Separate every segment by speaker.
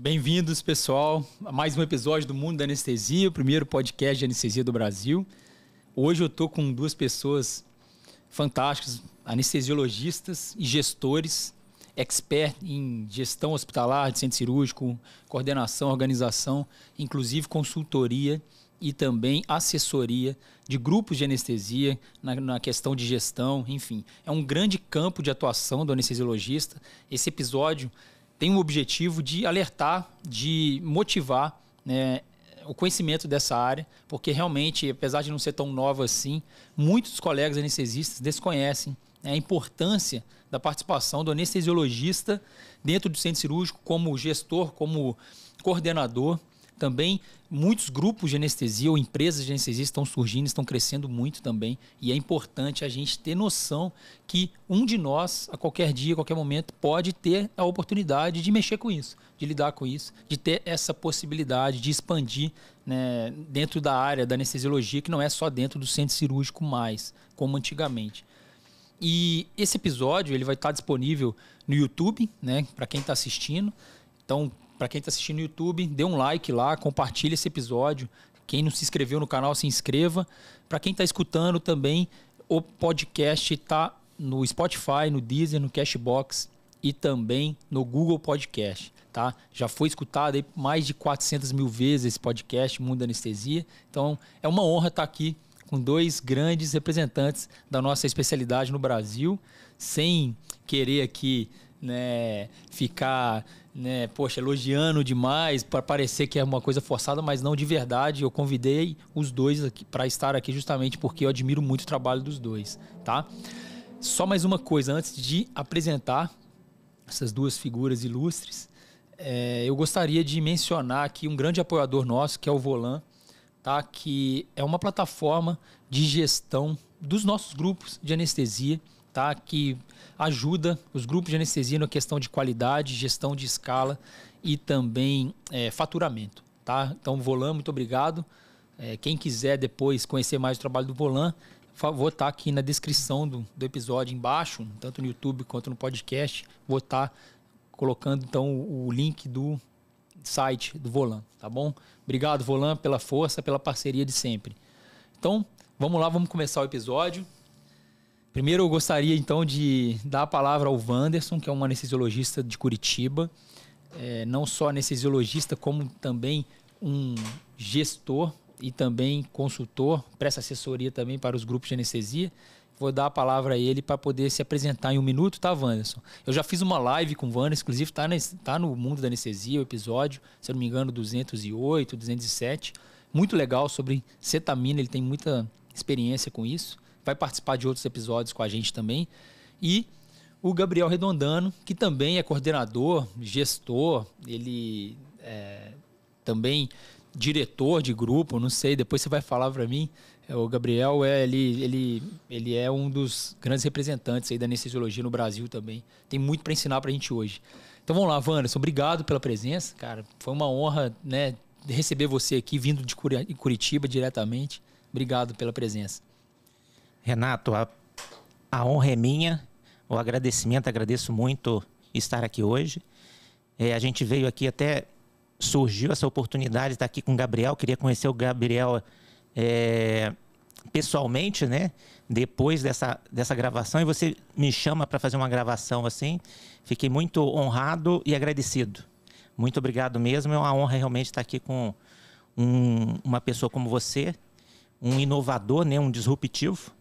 Speaker 1: Bem-vindos, pessoal, a mais um episódio do Mundo da Anestesia, o primeiro podcast de anestesia do Brasil. Hoje eu estou com duas pessoas fantásticas, anestesiologistas e gestores, expert em gestão hospitalar de centro cirúrgico, coordenação, organização, inclusive consultoria e também assessoria de grupos de anestesia na questão de gestão, enfim. É um grande campo de atuação do anestesiologista. Esse episódio tem o objetivo de alertar, de motivar, né, o conhecimento dessa área, porque realmente, apesar de não ser tão nova assim, muitos colegas anestesistas desconhecem, né, a importância da participação do anestesiologista dentro do centro cirúrgico como gestor, como coordenador. Também muitos grupos de anestesia ou empresas de anestesia estão surgindo, estão crescendo muito também. E é importante a gente ter noção que um de nós, a qualquer dia, a qualquer momento, pode ter a oportunidade de mexer com isso, de lidar com isso, de ter essa possibilidade de expandir, né, dentro da área da anestesiologia, que não é só dentro do centro cirúrgico mais, como antigamente. E esse episódio ele vai estar disponível no YouTube, né, para quem está assistindo. Então, para quem está assistindo no YouTube, dê um like lá, compartilhe esse episódio. Quem não se inscreveu no canal, se inscreva. Para quem está escutando também, o podcast está no Spotify, no Deezer, no Cashbox e também no Google Podcast. Tá? Já foi escutado aí mais de 400 mil vezes esse podcast, Mundo da Anestesia. Então, é uma honra estar aqui com dois grandes representantes da nossa especialidade no Brasil, sem querer aqui, né, ficar, né, elogiando demais para parecer que é uma coisa forçada, mas não, de verdade. Eu convidei os dois aqui para estar aqui justamente porque eu admiro muito o trabalho dos dois, tá? Só mais uma coisa antes de apresentar essas duas figuras ilustres, eu gostaria de mencionar aqui um grande apoiador nosso, que é o Volan, tá? Que é uma plataforma de gestão dos nossos grupos de anestesia, tá? Que ajuda os grupos de anestesia na questão de qualidade, gestão de escala e também faturamento. Tá? Então, Volan, muito obrigado. Quem quiser depois conhecer mais o trabalho do Volan, vou estar aqui na descrição do episódio embaixo, tanto no YouTube quanto no podcast. Vou estar colocando então o link do site do Volan, tá bom? Obrigado, Volan, pela força, pela parceria de sempre. Então, vamos lá, vamos começar o episódio. Primeiro eu gostaria então de dar a palavra ao Wanderson, que é um anestesiologista de Curitiba, não só anestesiologista, como também um gestor e também consultor, presta assessoria também para os grupos de anestesia. Vou dar a palavra a ele para poder se apresentar em um minuto, tá, Wanderson? Eu já fiz uma live com o Wanderson, inclusive tá no Mundo da Anestesia, o episódio, se eu não me engano, 208, 207, muito legal, sobre cetamina, ele tem muita experiência com isso. Vai participar de outros episódios com a gente também. E o Gabriel Redondano, que também é coordenador, gestor, ele é também diretor de grupo, não sei, depois você vai falar para mim. O Gabriel, ele é um dos grandes representantes aí da anestesiologia no Brasil também. Tem muito para ensinar para a gente hoje. Então vamos lá, Wanderson, obrigado pela presença, cara. Foi uma honra, né, receber você aqui, vindo de Curitiba diretamente. Obrigado pela presença.
Speaker 2: Renato, a honra é minha, o agradecimento, agradeço muito estar aqui hoje. A gente veio aqui, até surgiu essa oportunidade de estar aqui com o Gabriel, queria conhecer o Gabriel pessoalmente, né? Depois dessa gravação, e você me chama para fazer uma gravação assim, fiquei muito honrado e agradecido. Muito obrigado mesmo, é uma honra realmente estar aqui com uma pessoa como você, um inovador, né? Um disruptivo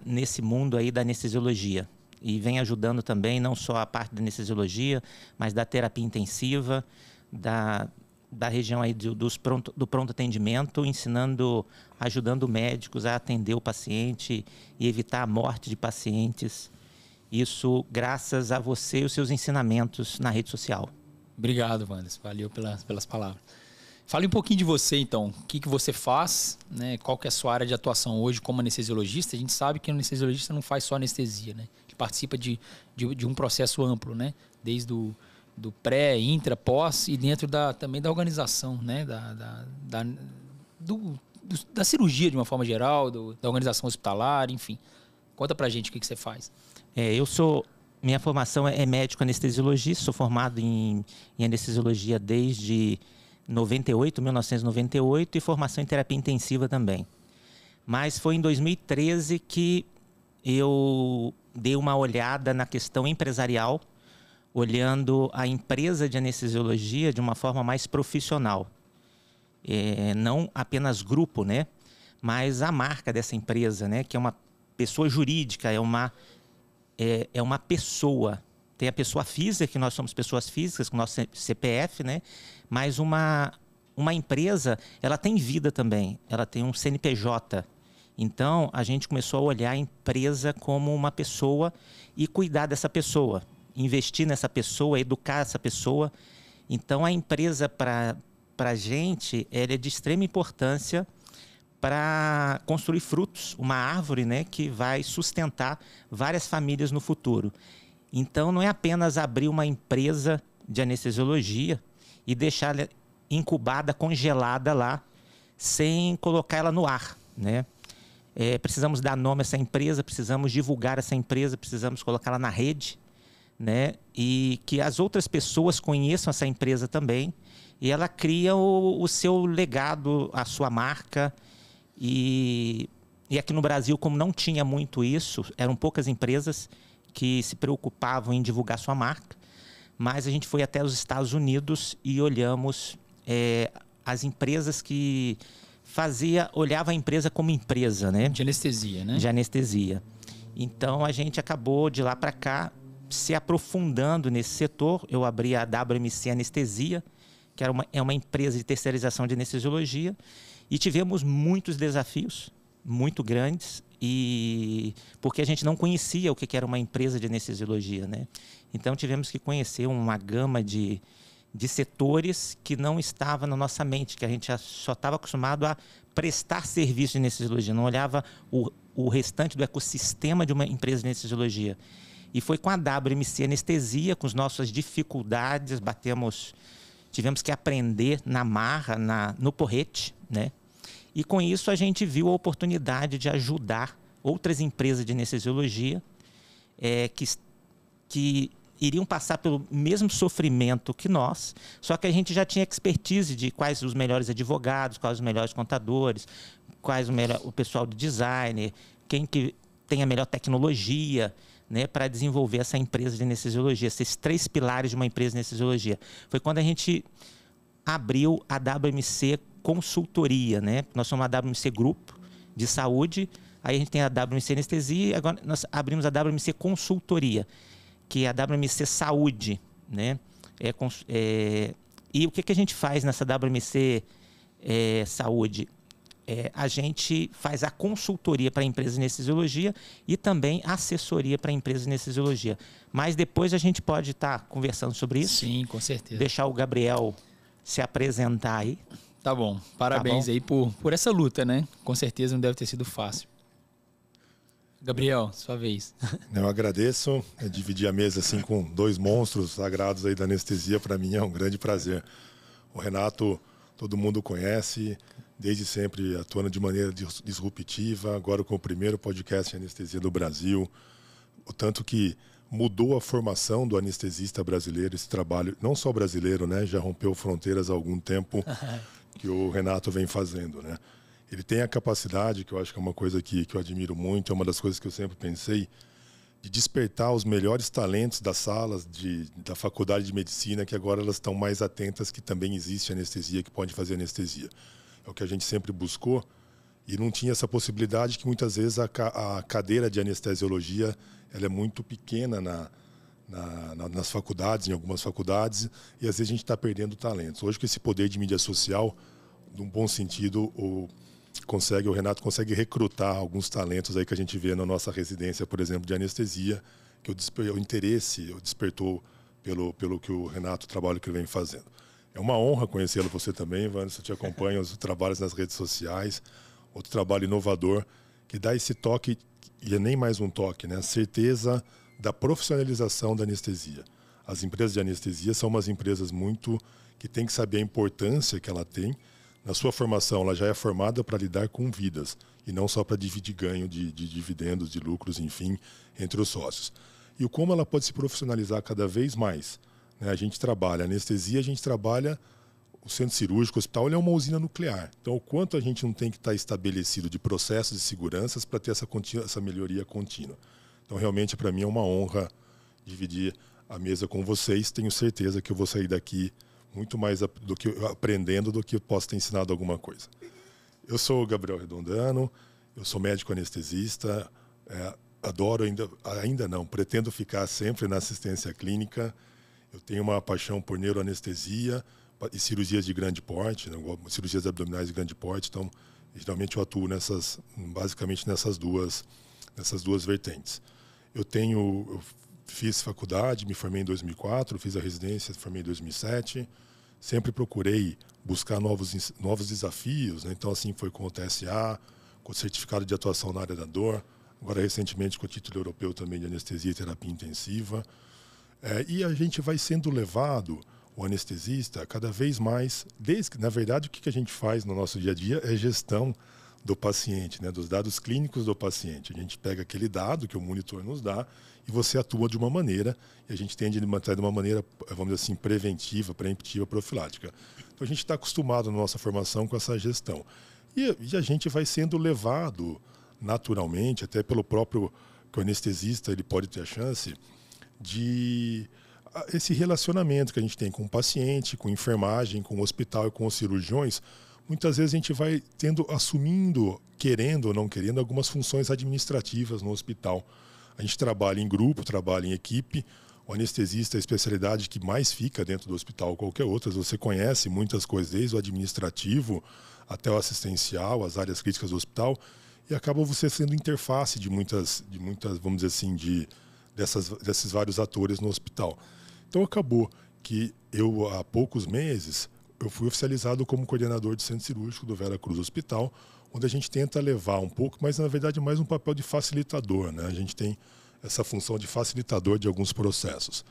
Speaker 2: nesse mundo aí da anestesiologia, e vem ajudando também não só a parte da anestesiologia, mas da terapia intensiva, da região aí do pronto atendimento, ajudando médicos a atender o paciente e evitar a morte de pacientes. Isso graças a você e os seus ensinamentos na rede social.
Speaker 1: Obrigado, Wanderson, valeu pelas palavras. Fale um pouquinho de você, então. O que você faz, né? Qual que é a sua área de atuação hoje como anestesiologista? A gente sabe que o anestesiologista não faz só anestesia, né? Ele participa de um processo amplo, né? Desde do pré, intra, pós e dentro também da organização, né? Da cirurgia de uma forma geral, da organização hospitalar, enfim. Conta pra gente o que você faz.
Speaker 2: Eu sou minha formação é médico anestesiologista, sou formado em anestesiologia desde 1998, e formação em terapia intensiva também. Mas foi em 2013 que eu dei uma olhada na questão empresarial, olhando a empresa de anestesiologia de uma forma mais profissional. Não apenas grupo, né? Mas a marca dessa empresa, né? Que é uma pessoa jurídica, é uma pessoa. Tem a pessoa física, que nós somos pessoas físicas, com o nosso CPF, né? Mas uma empresa, ela tem vida também, ela tem um CNPJ. Então, a gente começou a olhar a empresa como uma pessoa e cuidar dessa pessoa, investir nessa pessoa, educar essa pessoa. Então, a empresa, para a gente, ela é de extrema importância para construir frutos, uma árvore, né, que vai sustentar várias famílias no futuro. Então, não é apenas abrir uma empresa de anestesiologia e deixar ela incubada, congelada lá, sem colocar ela no ar, né? Precisamos dar nome a essa empresa, precisamos divulgar essa empresa, precisamos colocá-la na rede, né? E que as outras pessoas conheçam essa empresa também, e ela cria o seu legado, a sua marca. E aqui no Brasil, como não tinha muito isso, eram poucas empresas que se preocupavam em divulgar sua marca, mas a gente foi até os Estados Unidos e olhamos as empresas que olhava a empresa como empresa, né?
Speaker 1: De anestesia, né?
Speaker 2: De anestesia. Então, a gente acabou de lá para cá se aprofundando nesse setor. Eu abri a WMC Anestesia, que é uma empresa de terceirização de anestesiologia, e tivemos muitos desafios, muito grandes, porque a gente não conhecia o que era uma empresa de anestesiologia, né? Então, tivemos que conhecer uma gama de setores que não estava na nossa mente, que a gente só estava acostumado a prestar serviço de anestesiologia, não olhava o restante do ecossistema de uma empresa de anestesiologia. E foi com a WMC Anestesia, com as nossas dificuldades, tivemos que aprender na marra, no porrete, né? E com isso a gente viu a oportunidade de ajudar outras empresas de anestesiologia que iriam passar pelo mesmo sofrimento que nós, só que a gente já tinha expertise de quais os melhores advogados, quais os melhores contadores, quais o pessoal de designer, quem que tem a melhor tecnologia, né, para desenvolver essa empresa de anestesiologia, esses 3 pilares de uma empresa de anestesiologia. Foi quando a gente abriu a WMC Consultoria, né? Nós somos a WMC Grupo de Saúde, aí a gente tem a WMC Anestesia, e agora nós abrimos a WMC Consultoria, que é a WMC Saúde, né? E o que a gente faz nessa WMC Saúde? A gente faz a consultoria para a empresa de anestesiologia e também assessoria para a empresa de anestesiologia. Mas depois a gente pode estar conversando sobre isso.
Speaker 1: Sim, com certeza.
Speaker 2: Deixar o Gabriel se apresentar aí.
Speaker 1: Tá bom. Parabéns aí por essa luta, né? Com certeza não deve ter sido fácil. Gabriel, sua vez.
Speaker 3: Eu agradeço. Dividir a mesa assim com 2 monstros sagrados aí da anestesia, para mim é um grande prazer. O Renato, todo mundo conhece, desde sempre atuando de maneira disruptiva, agora com o primeiro podcast de anestesia do Brasil. O tanto que mudou a formação do anestesista brasileiro, esse trabalho, não só brasileiro, né? Já rompeu fronteiras há algum tempo que o Renato vem fazendo, né? Ele tem a capacidade, que eu acho que é uma coisa que eu admiro muito, é uma das coisas que eu sempre pensei, de despertar os melhores talentos das salas da faculdade de medicina, que agora elas estão mais atentas que também existe anestesia, que pode fazer anestesia. É o que a gente sempre buscou e não tinha essa possibilidade, que muitas vezes a cadeira de anestesiologia ela é muito pequena nas faculdades, em algumas faculdades, e às vezes a gente está perdendo talentos. Hoje, com esse poder de mídia social, num bom sentido, o Renato consegue recrutar alguns talentos aí que a gente vê na nossa residência, por exemplo, de anestesia, que o interesse despertou pelo que o Renato, o trabalho que ele vem fazendo. É uma honra conhecê-lo, você também, Vanessa. Eu te acompanho os trabalhos nas redes sociais. Outro trabalho inovador que dá esse toque, e é nem mais um toque, né? A certeza da profissionalização da anestesia. As empresas de anestesia são umas empresas que têm que saber a importância que ela tem. Na sua formação, ela já é formada para lidar com vidas e não só para dividir ganho de dividendos, de lucros, enfim, entre os sócios. e como ela pode se profissionalizar cada vez mais. Né? A gente trabalha anestesia, a gente trabalha o centro cirúrgico, o hospital, ele é uma usina nuclear. Então, o quanto a gente não tem que estar estabelecido de processos e seguranças para ter essa melhoria contínua. Então, realmente, para mim é uma honra dividir a mesa com vocês. Tenho certeza que eu vou sair daqui muito mais do que aprendendo do que eu posso ter ensinado alguma coisa. Eu sou o Gabriel Redondano, eu sou médico anestesista, adoro ainda não, pretendo ficar sempre na assistência clínica. Eu tenho uma paixão por neuroanestesia e cirurgias de grande porte, né, cirurgias abdominais de grande porte. Então, geralmente eu atuo basicamente nessas duas vertentes. Eu fiz faculdade, me formei em 2004, fiz a residência, formei em 2007. Sempre procurei buscar novos desafios, né? Então, assim, foi com o TSA, com o certificado de atuação na área da dor, agora recentemente com o título europeu também de anestesia e terapia intensiva. E a gente vai sendo levado, o anestesista, cada vez mais, na verdade, o que a gente faz no nosso dia a dia é gestão do paciente, né, dos dados clínicos do paciente. A gente pega aquele dado que o monitor nos dá e você atua de uma maneira, e a gente tende a manter de uma maneira, vamos dizer assim, preventiva, preemptiva, profilática. Então a gente está acostumado na nossa formação com essa gestão. E a gente vai sendo levado naturalmente, até pelo próprio que o anestesista ele pode ter a chance de esse relacionamento que a gente tem com o paciente, com a enfermagem, com o hospital e com os cirurgiões. Muitas vezes a gente vai assumindo, querendo ou não querendo, algumas funções administrativas no hospital. A gente trabalha em grupo, trabalha em equipe. O anestesista é a especialidade que mais fica dentro do hospital, qualquer outra. Você conhece muitas coisas, desde o administrativo até o assistencial, as áreas críticas do hospital, e acaba você sendo interface de muitas, vamos dizer assim, desses vários atores no hospital. Então acabou que eu, há poucos meses, eu fui oficializado como coordenador de centro cirúrgico do Vera Cruz Hospital, onde a gente tenta levar um pouco, mas na verdade mais um papel de facilitador, né? A gente tem essa função de facilitador de alguns processos.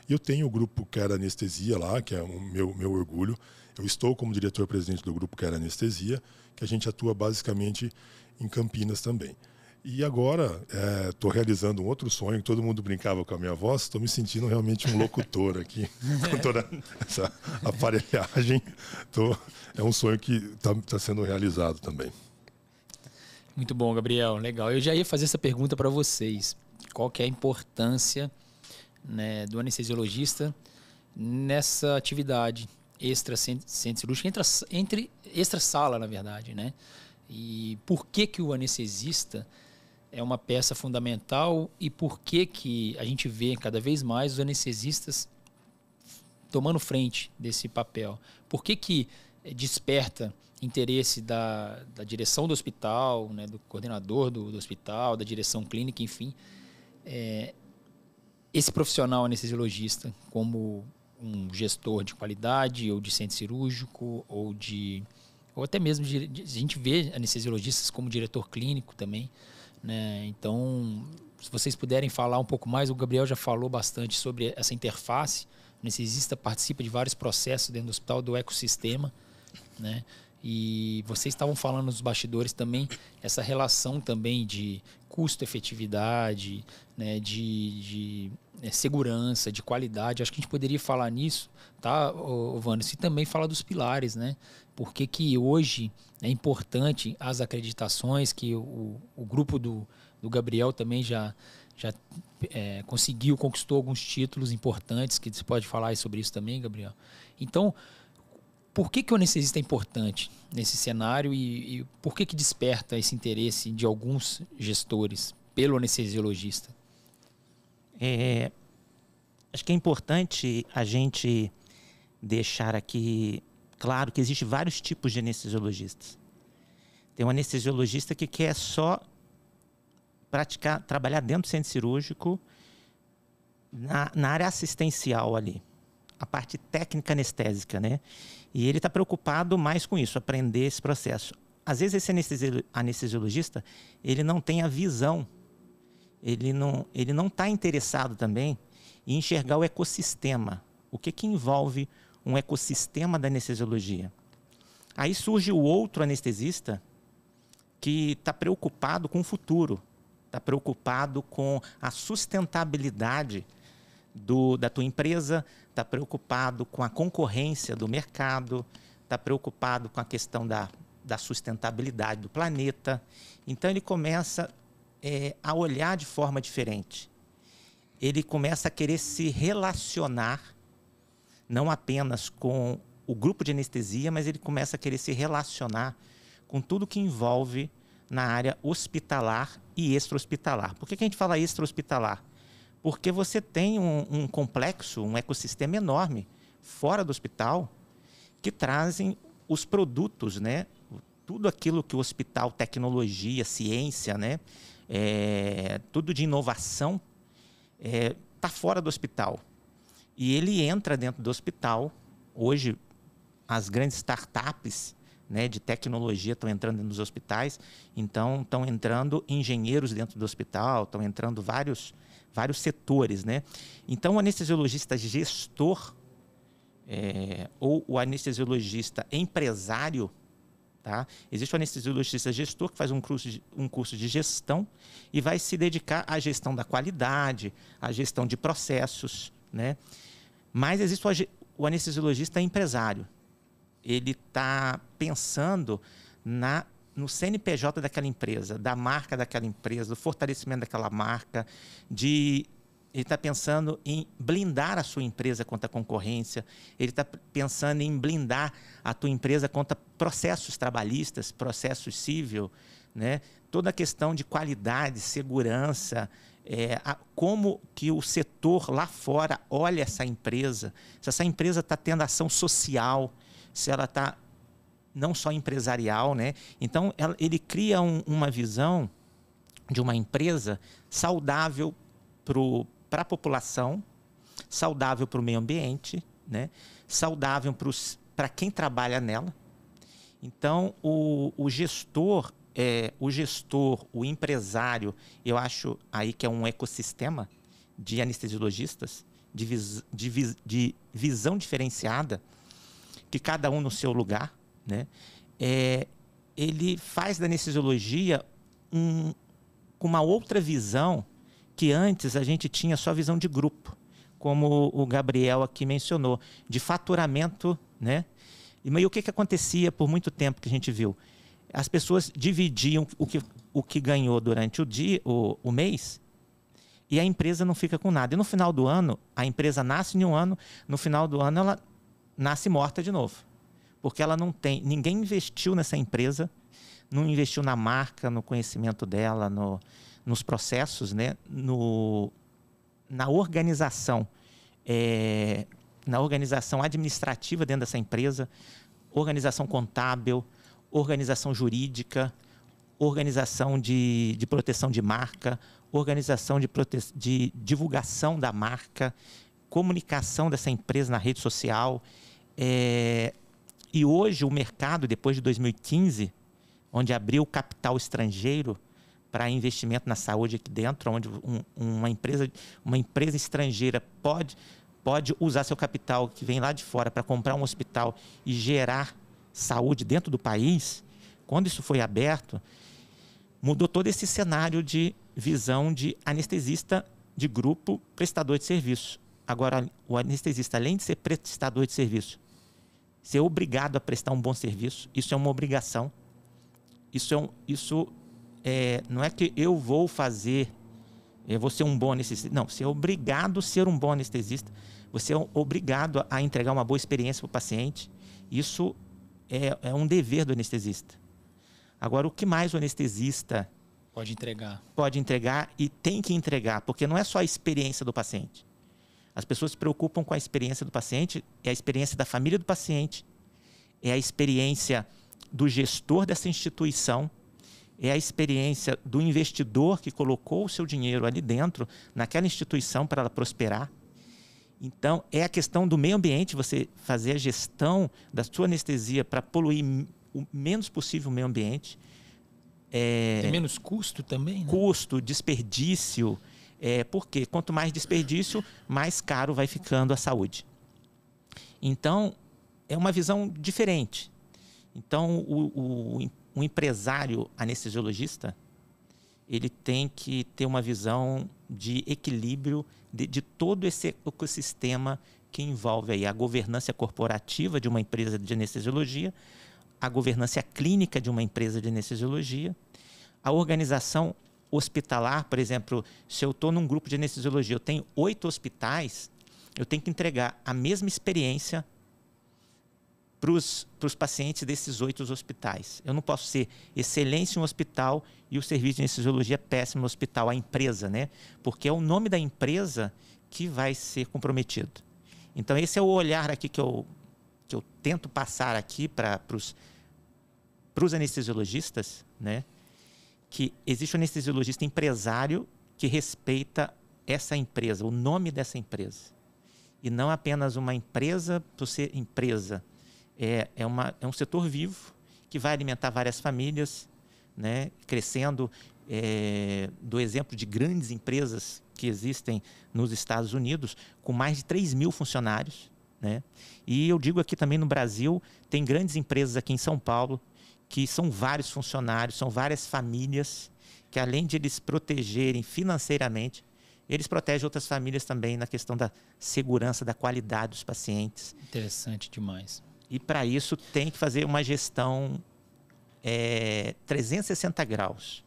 Speaker 3: E eu tenho o grupo Care Anestesia lá, que é o meu orgulho. Eu estou como diretor-presidente do grupo Care Anestesia, que a gente atua basicamente em Campinas também. E agora estou realizando um outro sonho, que todo mundo brincava com a minha voz, estou me sentindo realmente um locutor aqui, com toda essa aparelhagem. É um sonho que está sendo realizado também.
Speaker 1: Muito bom, Gabriel, legal. Eu já ia fazer essa pergunta para vocês. Qual que é a importância, né, do anestesiologista nessa atividade extra-centro cirúrgico, extra-sala, na verdade, né? E por que o anestesista é uma peça fundamental e por que a gente vê cada vez mais os anestesistas tomando frente desse papel? Por que desperta interesse da direção do hospital, né, do coordenador do hospital, da direção clínica, enfim, esse profissional anestesiologista como um gestor de qualidade ou de centro cirúrgico ou até mesmo a gente vê anestesiologistas como diretor clínico também, né? Então, se vocês puderem falar um pouco mais, o Gabriel já falou bastante sobre essa interface. O anestesista participa de vários processos dentro do hospital, do ecossistema, né? E vocês estavam falando nos bastidores também, essa relação também de custo-efetividade, né? de segurança, de qualidade. Acho que a gente poderia falar nisso, tá, Wanderson? E também falar dos pilares, né? Por que hoje é importante as acreditações, que o grupo do Gabriel também já conquistou alguns títulos importantes, que você pode falar sobre isso também, Gabriel. Então, por que o anestesista é importante nesse cenário e por que desperta esse interesse de alguns gestores pelo anestesiologista?
Speaker 2: Acho que é importante a gente deixar aqui claro que existem vários tipos de anestesiologistas. Tem um anestesiologista que quer só trabalhar dentro do centro cirúrgico, na área assistencial ali, a parte técnica anestésica, né? E ele está preocupado mais com isso, aprender esse processo. Às vezes esse anestesiologista, ele não tem a visão, ele não está interessado também em enxergar o ecossistema. O que envolve um ecossistema da anestesiologia? Aí surge o outro anestesista que está preocupado com o futuro, está preocupado com a sustentabilidade da tua empresa, está preocupado com a concorrência do mercado, está preocupado com a questão da sustentabilidade do planeta. Então, ele começa a olhar de forma diferente. Ele começa a querer se relacionar, não apenas com o grupo de anestesia, mas ele começa a querer se relacionar com tudo que envolve na área hospitalar e extra-hospitalar. Por que a gente fala extra-hospitalar? Porque você tem um complexo, um ecossistema enorme fora do hospital que trazem os produtos, né? Tudo aquilo que o hospital, tecnologia, ciência, né? Tudo de inovação está fora do hospital. E ele entra dentro do hospital. Hoje, as grandes startups, né, de tecnologia estão entrando nos hospitais, então estão entrando engenheiros dentro do hospital, estão entrando vários setores, né? Então, o anestesiologista gestor ou o anestesiologista empresário, tá? Existe o anestesiologista gestor que faz um curso de gestão e vai se dedicar à gestão da qualidade, à gestão de processos, né? Mas existe o anestesiologista empresário. Ele está pensando no CNPJ daquela empresa, da marca daquela empresa, do fortalecimento daquela marca, ele está pensando em blindar a sua empresa contra a concorrência, ele está pensando em blindar a tua empresa contra processos trabalhistas, processos civil, né? Toda a questão de qualidade, segurança, como que o setor lá fora olha essa empresa, se essa empresa está tendo ação social, se ela está não só empresarial, né? Então, ele cria uma visão de uma empresa saudável para a população, saudável para o meio ambiente, né? Saudável para quem trabalha nela. Então, o gestor, o empresário, eu acho aí que é um ecossistema de anestesiologistas, de visão diferenciada, que cada um no seu lugar, né? Ele faz da anestesiologia com uma outra visão que antes a gente tinha só visão de grupo, como o Gabriel aqui mencionou, de faturamento, né? E o que acontecia por muito tempo que a gente viu? As pessoas dividiam o que ganhou durante o mês, e a empresa não fica com nada. E no final do ano, a empresa nasce em um ano, no final do ano ela nasce morta de novo. Porque ela não tem... Ninguém investiu nessa empresa, não investiu na marca, no conhecimento dela, nos processos, né? Na organização. Na organização administrativa dentro dessa empresa, organização contábil, organização jurídica, organização de proteção de marca, organização de divulgação da marca, comunicação dessa empresa na rede social. E hoje o mercado, depois de 2015, onde abriu o capital estrangeiro para investimento na saúde aqui dentro, onde uma empresa estrangeira pode usar seu capital que vem lá de fora para comprar um hospital e gerar saúde dentro do país, quando isso foi aberto, mudou todo esse cenário de visão de anestesista de grupo prestador de serviço. Agora, o anestesista, além de ser prestador de serviço, ser obrigado a prestar um bom serviço, isso é uma obrigação. Não é que eu vou fazer, eu vou ser um bom anestesista. Não, você é obrigado a ser um bom anestesista. Você é obrigado a entregar uma boa experiência para o paciente. Isso é um dever do anestesista. Agora, o que mais o anestesista
Speaker 1: pode entregar?
Speaker 2: Pode entregar e tem que entregar, porque não é só a experiência do paciente. As pessoas se preocupam com a experiência do paciente, é a experiência da família do paciente, é a experiência do gestor dessa instituição, é a experiência do investidor que colocou o seu dinheiro ali dentro, naquela instituição para ela prosperar. Então, é a questão do meio ambiente, você fazer a gestão da sua anestesia para poluir o menos possível o meio ambiente.
Speaker 1: Tem menos custo também, né?
Speaker 2: Custo, desperdício. Porque quanto mais desperdício, mais caro vai ficando a saúde. Então, é uma visão diferente. Então, o empresário anestesiologista, ele tem que ter uma visão de equilíbrio de todo esse ecossistema que envolve aí a governança corporativa de uma empresa de anestesiologia, a governança clínica de uma empresa de anestesiologia, a organização hospitalar. Por exemplo, se eu estou num grupo de anestesiologia, eu tenho 8 hospitais, eu tenho que entregar a mesma experiência para os pacientes desses 8 hospitais. Eu não posso ser excelência em um hospital e o serviço de anestesiologia péssimo no hospital, a empresa, né? Porque é o nome da empresa que vai ser comprometido. Então, esse é o olhar aqui que eu tento passar aqui para os anestesiologistas, né? Que existe um anestesiologista empresário que respeita essa empresa, o nome dessa empresa. E não apenas uma empresa por ser empresa. É um setor vivo que vai alimentar várias famílias, né? Crescendo do exemplo de grandes empresas que existem nos Estados Unidos, com mais de 3.000 funcionários, né? E eu digo aqui também no Brasil, tem grandes empresas aqui em São Paulo, que são vários funcionários, são várias famílias, que além de eles protegerem financeiramente, eles protegem outras famílias também na questão da segurança, da qualidade dos pacientes.
Speaker 1: Interessante demais.
Speaker 2: E para isso tem que fazer uma gestão 360 graus.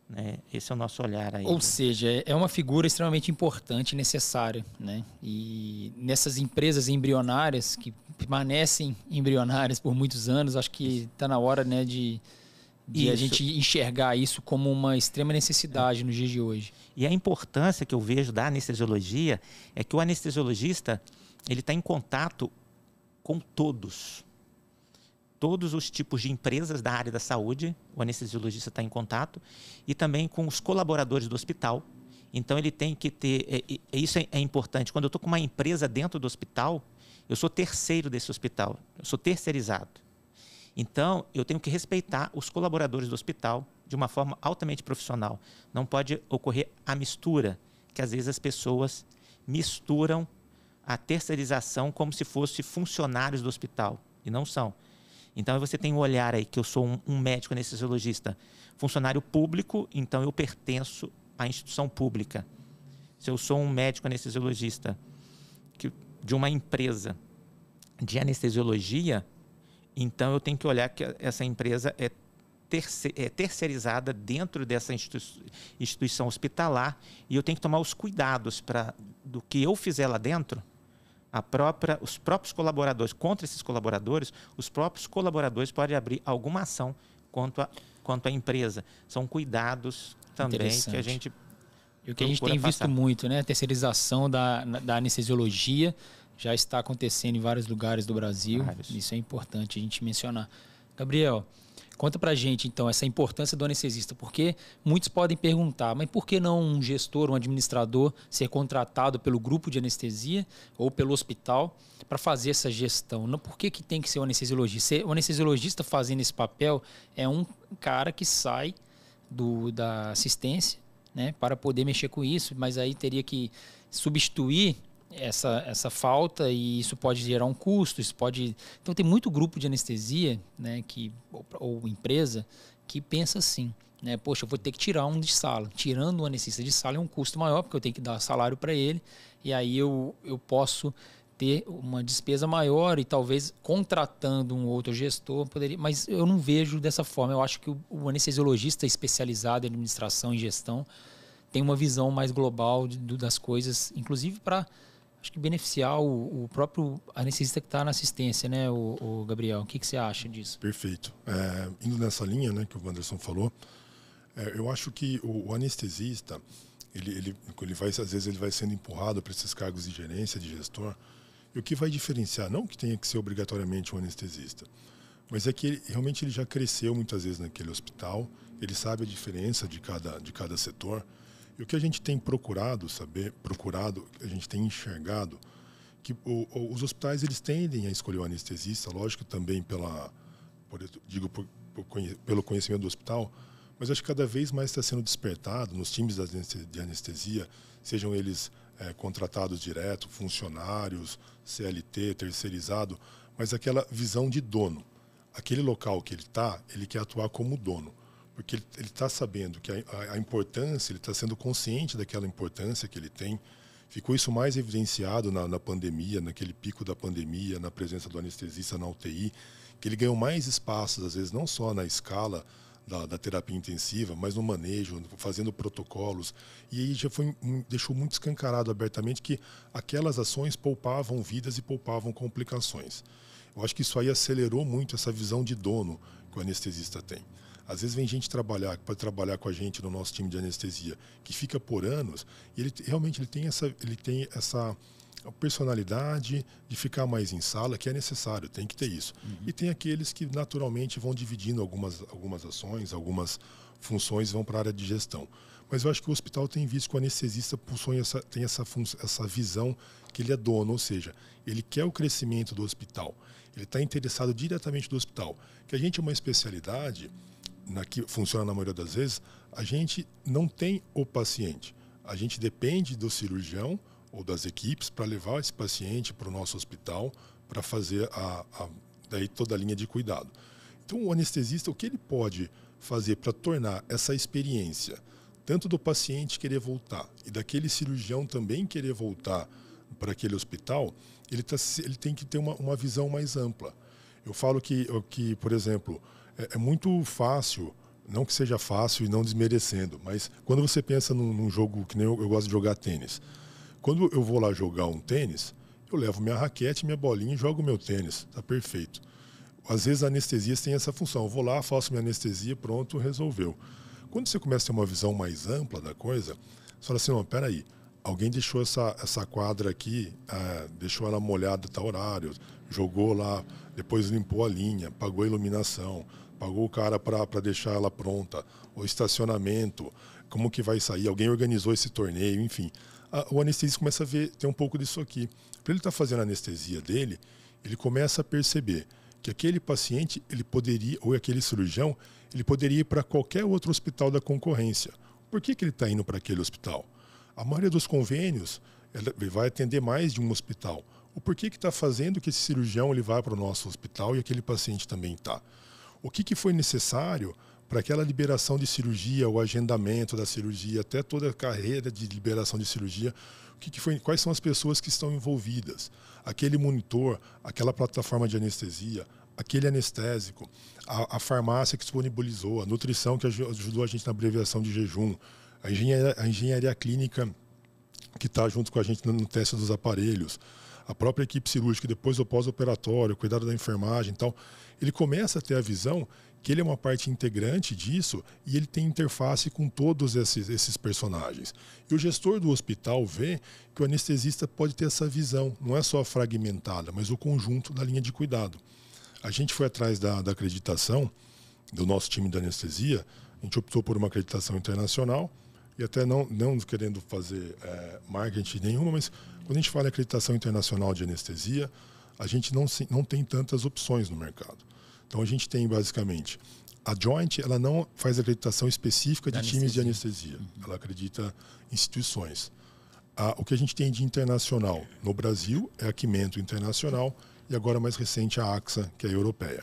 Speaker 2: Né? Esse é o nosso olhar aí.
Speaker 1: Ou seja, é uma figura extremamente importante e necessária. Né? E nessas empresas embrionárias, que permanecem embrionárias por muitos anos, acho que está na hora, né, de a gente enxergar isso como uma extrema necessidade nos dias de hoje.
Speaker 2: E a importância que eu vejo da anestesiologia é que o anestesiologista ele está em contato com todos os tipos de empresas da área da saúde, o anestesiologista está em contato, e também com os colaboradores do hospital. Então, ele tem que ter... Isso é importante. Quando eu estou com uma empresa dentro do hospital, eu sou terceiro desse hospital, eu sou terceirizado. Então, eu tenho que respeitar os colaboradores do hospital de uma forma altamente profissional. Não pode ocorrer a mistura, que às vezes as pessoas misturam a terceirização como se fossem funcionários do hospital, e não são. Então, você tem um olhar aí que eu sou um médico anestesiologista, funcionário público, então eu pertenço à instituição pública. Se eu sou um médico anestesiologista de uma empresa de anestesiologia, então eu tenho que olhar que essa empresa é terceirizada dentro dessa instituição hospitalar, e eu tenho que tomar os cuidados do que eu fizer lá dentro. Os próprios colaboradores, contra esses colaboradores, os próprios colaboradores podem abrir alguma ação quanto à empresa. São cuidados também que a gente
Speaker 1: E o que a gente tem visto muito, né? A terceirização da anestesiologia já está acontecendo em vários lugares do Brasil. Isso é importante a gente mencionar. Gabriel, conta pra gente, então, essa importância do anestesista. Porque muitos podem perguntar, mas por que não um gestor, um administrador ser contratado pelo grupo de anestesia ou pelo hospital para fazer essa gestão? Não, por que tem que ser o anestesiologista? O anestesiologista fazendo esse papel é um cara que sai da assistência, né, para poder mexer com isso, mas aí teria que substituir essa falta, e isso pode gerar um custo, isso pode... Então tem muito grupo de anestesia, né, ou empresa que pensa assim, né, poxa, eu vou ter que tirar um de sala. Tirando um anestesista de sala é um custo maior, porque eu tenho que dar salário para ele, e aí eu posso ter uma despesa maior, e talvez contratando um outro gestor poderia, mas eu não vejo dessa forma. Eu acho que o anestesiologista especializado em administração e gestão tem uma visão mais global das coisas, inclusive para, acho que, beneficiar o próprio anestesista que está na assistência, né, o Gabriel? O que você acha disso?
Speaker 3: Perfeito. Indo nessa linha, né, que o Wanderson falou, eu acho que o anestesista, ele vai, às vezes ele vai sendo empurrado para esses cargos de gerência, de gestor, e o que vai diferenciar, não que tenha que ser obrigatoriamente um anestesista, mas é que realmente ele já cresceu muitas vezes naquele hospital, ele sabe a diferença de cada setor. E o que a gente tem a gente tem enxergado, que os hospitais eles tendem a escolher o anestesista, lógico, também pelo conhecimento do hospital, mas acho que cada vez mais está sendo despertado nos times de anestesia, sejam eles contratados direto, funcionários, CLT, terceirizado, mas aquela visão de dono. Aquele local que ele está, ele quer atuar como dono. porque ele está sabendo que a importância, ele está sendo consciente daquela importância que ele tem. Ficou isso mais evidenciado na pandemia, naquele pico da pandemia, na presença do anestesista na UTI, que ele ganhou mais espaços, às vezes, não só na escala da terapia intensiva, mas no manejo, fazendo protocolos. E aí já deixou muito escancarado abertamente que aquelas ações poupavam vidas e poupavam complicações. Eu acho que isso aí acelerou muito essa visão de dono que o anestesista tem. Às vezes vem gente para trabalhar com a gente no nosso time de anestesia, que fica por anos, e ele realmente tem essa personalidade de ficar mais em sala, que é necessário, tem que ter isso. E tem aqueles que naturalmente vão dividindo algumas ações, algumas funções, vão para a área de gestão. Mas eu acho que o hospital tem visto que o anestesista tem essa visão que ele é dono, ou seja, ele quer o crescimento do hospital, ele está interessado diretamente do hospital. Que a gente é uma especialidade que funciona na maioria das vezes, a gente não tem o paciente. A gente depende do cirurgião ou das equipes para levar esse paciente para o nosso hospital para fazer daí toda a linha de cuidado. Então, o anestesista, o que ele pode fazer para tornar essa experiência, tanto do paciente querer voltar e daquele cirurgião também querer voltar para aquele hospital, ele tem que ter uma visão mais ampla. Eu falo que por exemplo, é muito fácil, não que seja fácil e não desmerecendo, mas quando você pensa num jogo que nem eu gosto de jogar tênis, quando eu vou lá jogar um tênis, eu levo minha raquete, minha bolinha e jogo meu tênis, tá perfeito. Às vezes a anestesia tem essa função, eu vou lá, faço minha anestesia, pronto, resolveu. Quando você começa a ter uma visão mais ampla da coisa, você fala assim, não, peraí, alguém deixou essa quadra aqui, deixou ela molhada até horário, jogou lá, depois limpou a linha, pagou a iluminação, pagou o cara para deixar ela pronta, o estacionamento, como que vai sair, alguém organizou esse torneio, enfim. O anestesista começa a ter um pouco disso aqui. Para ele estar fazendo a anestesia dele, ele começa a perceber que aquele paciente, ele poderia, ou aquele cirurgião, ele poderia ir para qualquer outro hospital da concorrência. Por que ele está indo para aquele hospital? A maioria dos convênios ele vai atender mais de um hospital. O porquê que está fazendo que esse cirurgião ele vá para o nosso hospital e aquele paciente também está? O que foi necessário para aquela liberação de cirurgia, o agendamento da cirurgia, até toda a carreira de liberação de cirurgia, quais são as pessoas que estão envolvidas? Aquele monitor, aquela plataforma de anestesia, aquele anestésico, a farmácia que disponibilizou, a nutrição que ajudou a gente na abreviação de jejum, a engenharia clínica que está junto com a gente no teste dos aparelhos, a própria equipe cirúrgica, depois o pós-operatório, cuidado da enfermagem e tal. Ele começa a ter a visão que ele é uma parte integrante disso e ele tem interface com todos esses personagens. E o gestor do hospital vê que o anestesista pode ter essa visão, não é só fragmentada, mas o conjunto da linha de cuidado. A gente foi atrás da acreditação do nosso time de anestesia, a gente optou por uma acreditação internacional, e até não querendo fazer marketing nenhuma, mas quando a gente fala em acreditação internacional de anestesia, a gente não tem tantas opções no mercado. Então a gente tem basicamente, a Joint ela não faz acreditação específica de times de anestesia, ela acredita instituições. O que a gente tem de internacional no Brasil é a Quimento Internacional e agora mais recente a AXA, que é a europeia.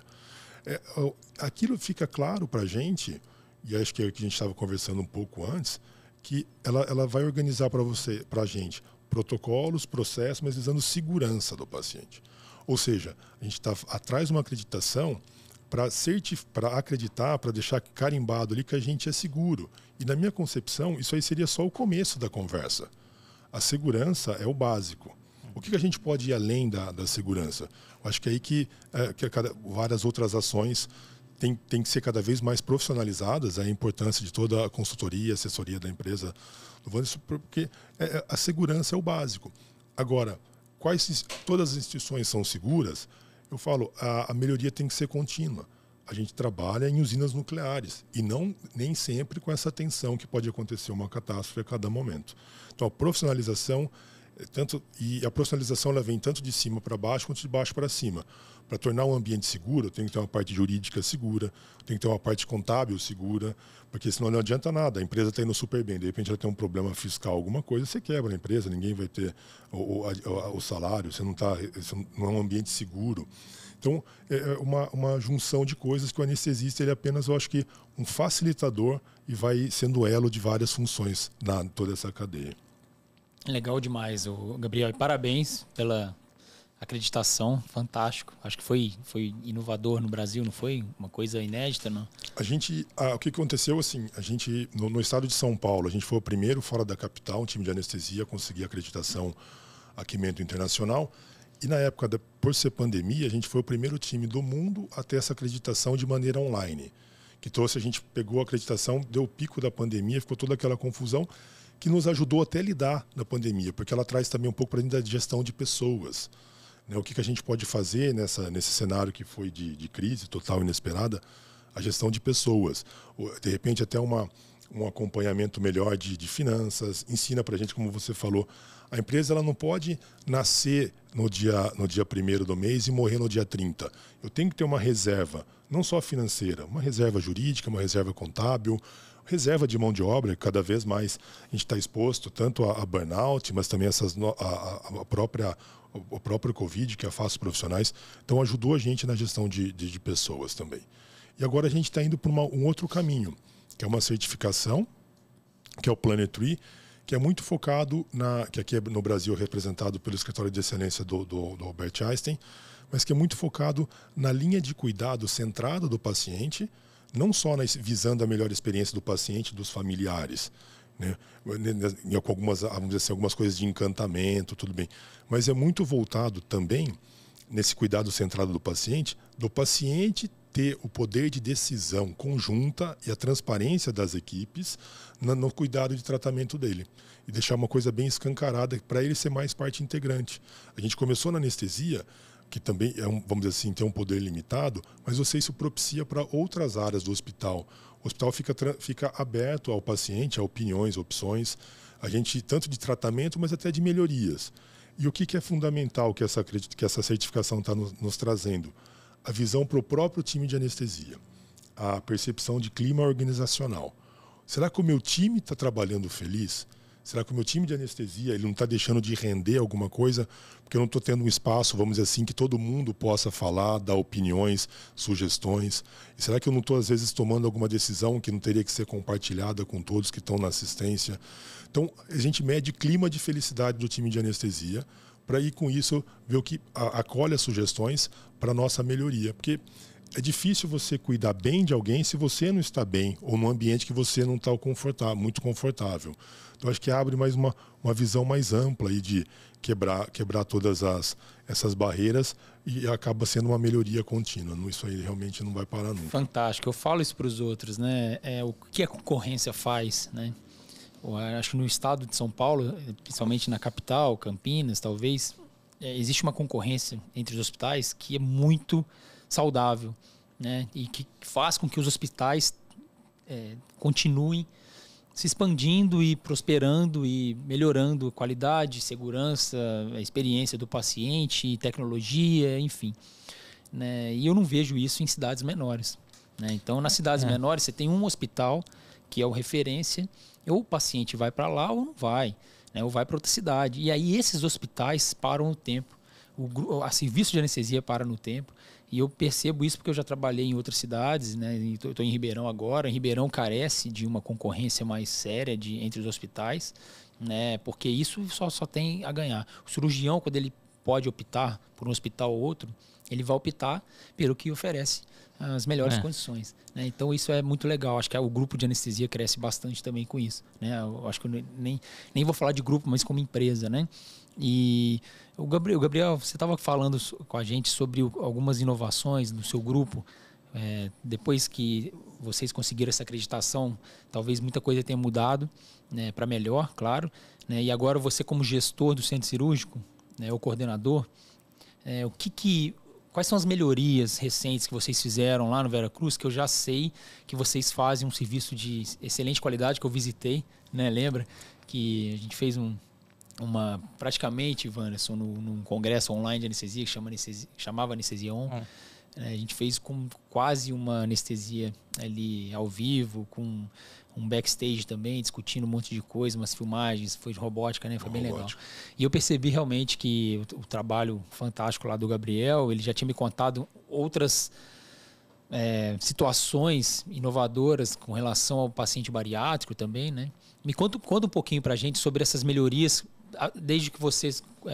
Speaker 3: Aquilo fica claro para a gente, e acho que é o que a gente estava conversando um pouco antes, que ela vai organizar para a gente protocolos, processos, mas visando segurança do paciente. Ou seja, a gente está atrás de uma acreditação para acreditar, para deixar carimbado ali que a gente é seguro. E na minha concepção, isso aí seria só o começo da conversa. A segurança é o básico. O que a gente pode ir além da segurança? Eu acho que é aí que várias outras ações têm que ser cada vez mais profissionalizadas, a importância de toda a consultoria, assessoria da empresa, porque a segurança é o básico. Agora, todas as instituições são seguras? Eu falo, a melhoria tem que ser contínua. A gente trabalha em usinas nucleares e nem sempre com essa tensão que pode acontecer uma catástrofe a cada momento. Então, a profissionalização a profissionalização ela vem tanto de cima para baixo quanto de baixo para cima. Para tornar um ambiente seguro, tem que ter uma parte jurídica segura, tem que ter uma parte contábil segura, porque senão não adianta nada. A empresa está indo super bem, de repente ela tem um problema fiscal, alguma coisa, você quebra a empresa, ninguém vai ter o salário, você não é um ambiente seguro. Então, é uma junção de coisas que o anestesista ele é apenas, eu acho que, um facilitador e vai sendo elo de várias funções na toda essa cadeia.
Speaker 1: Legal demais, Gabriel. E parabéns pela acreditação, fantástico. Acho que foi inovador no Brasil, não foi? Uma coisa inédita, não?
Speaker 3: O que aconteceu, assim, a gente, no estado de São Paulo, a gente foi o primeiro fora da capital, um time de anestesia, a conseguir acreditação Aquimento Internacional. E na época, por ser pandemia, a gente foi o primeiro time do mundo a ter essa acreditação de maneira online. Que trouxe, a gente pegou a acreditação, deu o pico da pandemia, ficou toda aquela confusão, que nos ajudou até a lidar na pandemia, porque ela traz também um pouco para dentro da gestão de pessoas. O que a gente pode fazer nesse cenário que foi de crise total inesperada, a gestão de pessoas. De repente, até um acompanhamento melhor de finanças, ensina para a gente, como você falou, a empresa ela não pode nascer no dia 1º do mês e morrer no dia 30. Eu tenho que ter uma reserva, não só financeira, uma reserva jurídica, uma reserva contábil, reserva de mão de obra, cada vez mais a gente está exposto tanto a burnout, mas também a próprio Covid, que afasta os profissionais. Então, ajudou a gente na gestão de pessoas também. E agora a gente está indo para um outro caminho, que é uma certificação, que é o Planet Tree, que é muito focado, que aqui é no Brasil representado pelo Escritório de Excelência do Albert Einstein, mas que é muito focado na linha de cuidado centrada do paciente, não só visando a melhor experiência do paciente e dos familiares, né? Com algumas, vamos dizer assim, algumas coisas de encantamento, tudo bem, mas é muito voltado também nesse cuidado centrado do paciente ter o poder de decisão conjunta e a transparência das equipes no cuidado de tratamento dele. E deixar uma coisa bem escancarada para ele ser mais parte integrante. A gente começou na anestesia, que também vamos dizer assim, tem um poder limitado, mas isso propicia para outras áreas do hospital. O hospital fica aberto ao paciente, a opiniões, opções, a gente tanto de tratamento, mas até de melhorias. E o que é fundamental que essa certificação está nos trazendo? A visão para o próprio time de anestesia, a percepção de clima organizacional. Será que o meu time está trabalhando feliz? Será que o meu time de anestesia ele não está deixando de render alguma coisa porque eu não estou tendo um espaço, vamos dizer assim, que todo mundo possa falar, dar opiniões, sugestões? E será que eu não estou, às vezes, tomando alguma decisão que não teria que ser compartilhada com todos que estão na assistência? Então, a gente mede clima de felicidade do time de anestesia para ir com isso ver o que acolhe as sugestões para a nossa melhoria. Porque é difícil você cuidar bem de alguém se você não está bem ou num ambiente que você não está muito confortável. Então, acho que abre mais uma visão mais ampla aí de quebrar todas essas barreiras e acaba sendo uma melhoria contínua. Isso aí realmente não vai parar nunca.
Speaker 1: Fantástico. Eu falo isso para os outros, né? O que a concorrência faz, né? Eu acho que no estado de São Paulo, principalmente na capital, Campinas, talvez, existe uma concorrência entre os hospitais que é muito saudável, né? E que faz com que os hospitais continuem se expandindo e prosperando e melhorando a qualidade, segurança, a experiência do paciente, tecnologia, enfim, né? E eu não vejo isso em cidades menores, né? Então, nas cidades menores, você tem um hospital que é o referência, ou o paciente vai para lá ou não vai, né? Ou vai para outra cidade. E aí esses hospitais param no tempo. O serviço de anestesia para no tempo. E eu percebo isso porque eu já trabalhei em outras cidades, né? Estou em Ribeirão agora. Ribeirão carece de uma concorrência mais séria entre os hospitais, né? Porque isso só tem a ganhar. O cirurgião, quando ele pode optar por um hospital ou outro, ele vai optar pelo que oferece as melhores condições, né? Então isso é muito legal. Acho que o grupo de anestesia cresce bastante também com isso, né? Eu acho que eu nem vou falar de grupo, mas como empresa, né? E o Gabriel, você estava falando com a gente sobre algumas inovações no seu grupo. Depois que vocês conseguiram essa acreditação, talvez muita coisa tenha mudado, né, para melhor, claro, né? E agora você, como gestor do centro cirúrgico, né, o coordenador, quais são as melhorias recentes que vocês fizeram lá no Veracruz, que eu já sei que vocês fazem um serviço de excelente qualidade, que eu visitei, né? Lembra que a gente fez praticamente, Wanderson, num congresso online de anestesia, que chamava Anestesia On. A gente fez com quase uma anestesia ali ao vivo, com um backstage também, discutindo um monte de coisa, umas filmagens, foi de robótica, né? Foi bem legal. E eu percebi realmente que o trabalho fantástico lá do Gabriel, ele já tinha me contado outras situações inovadoras com relação ao paciente bariátrico também, né? Me conta um pouquinho pra gente sobre essas melhorias desde que você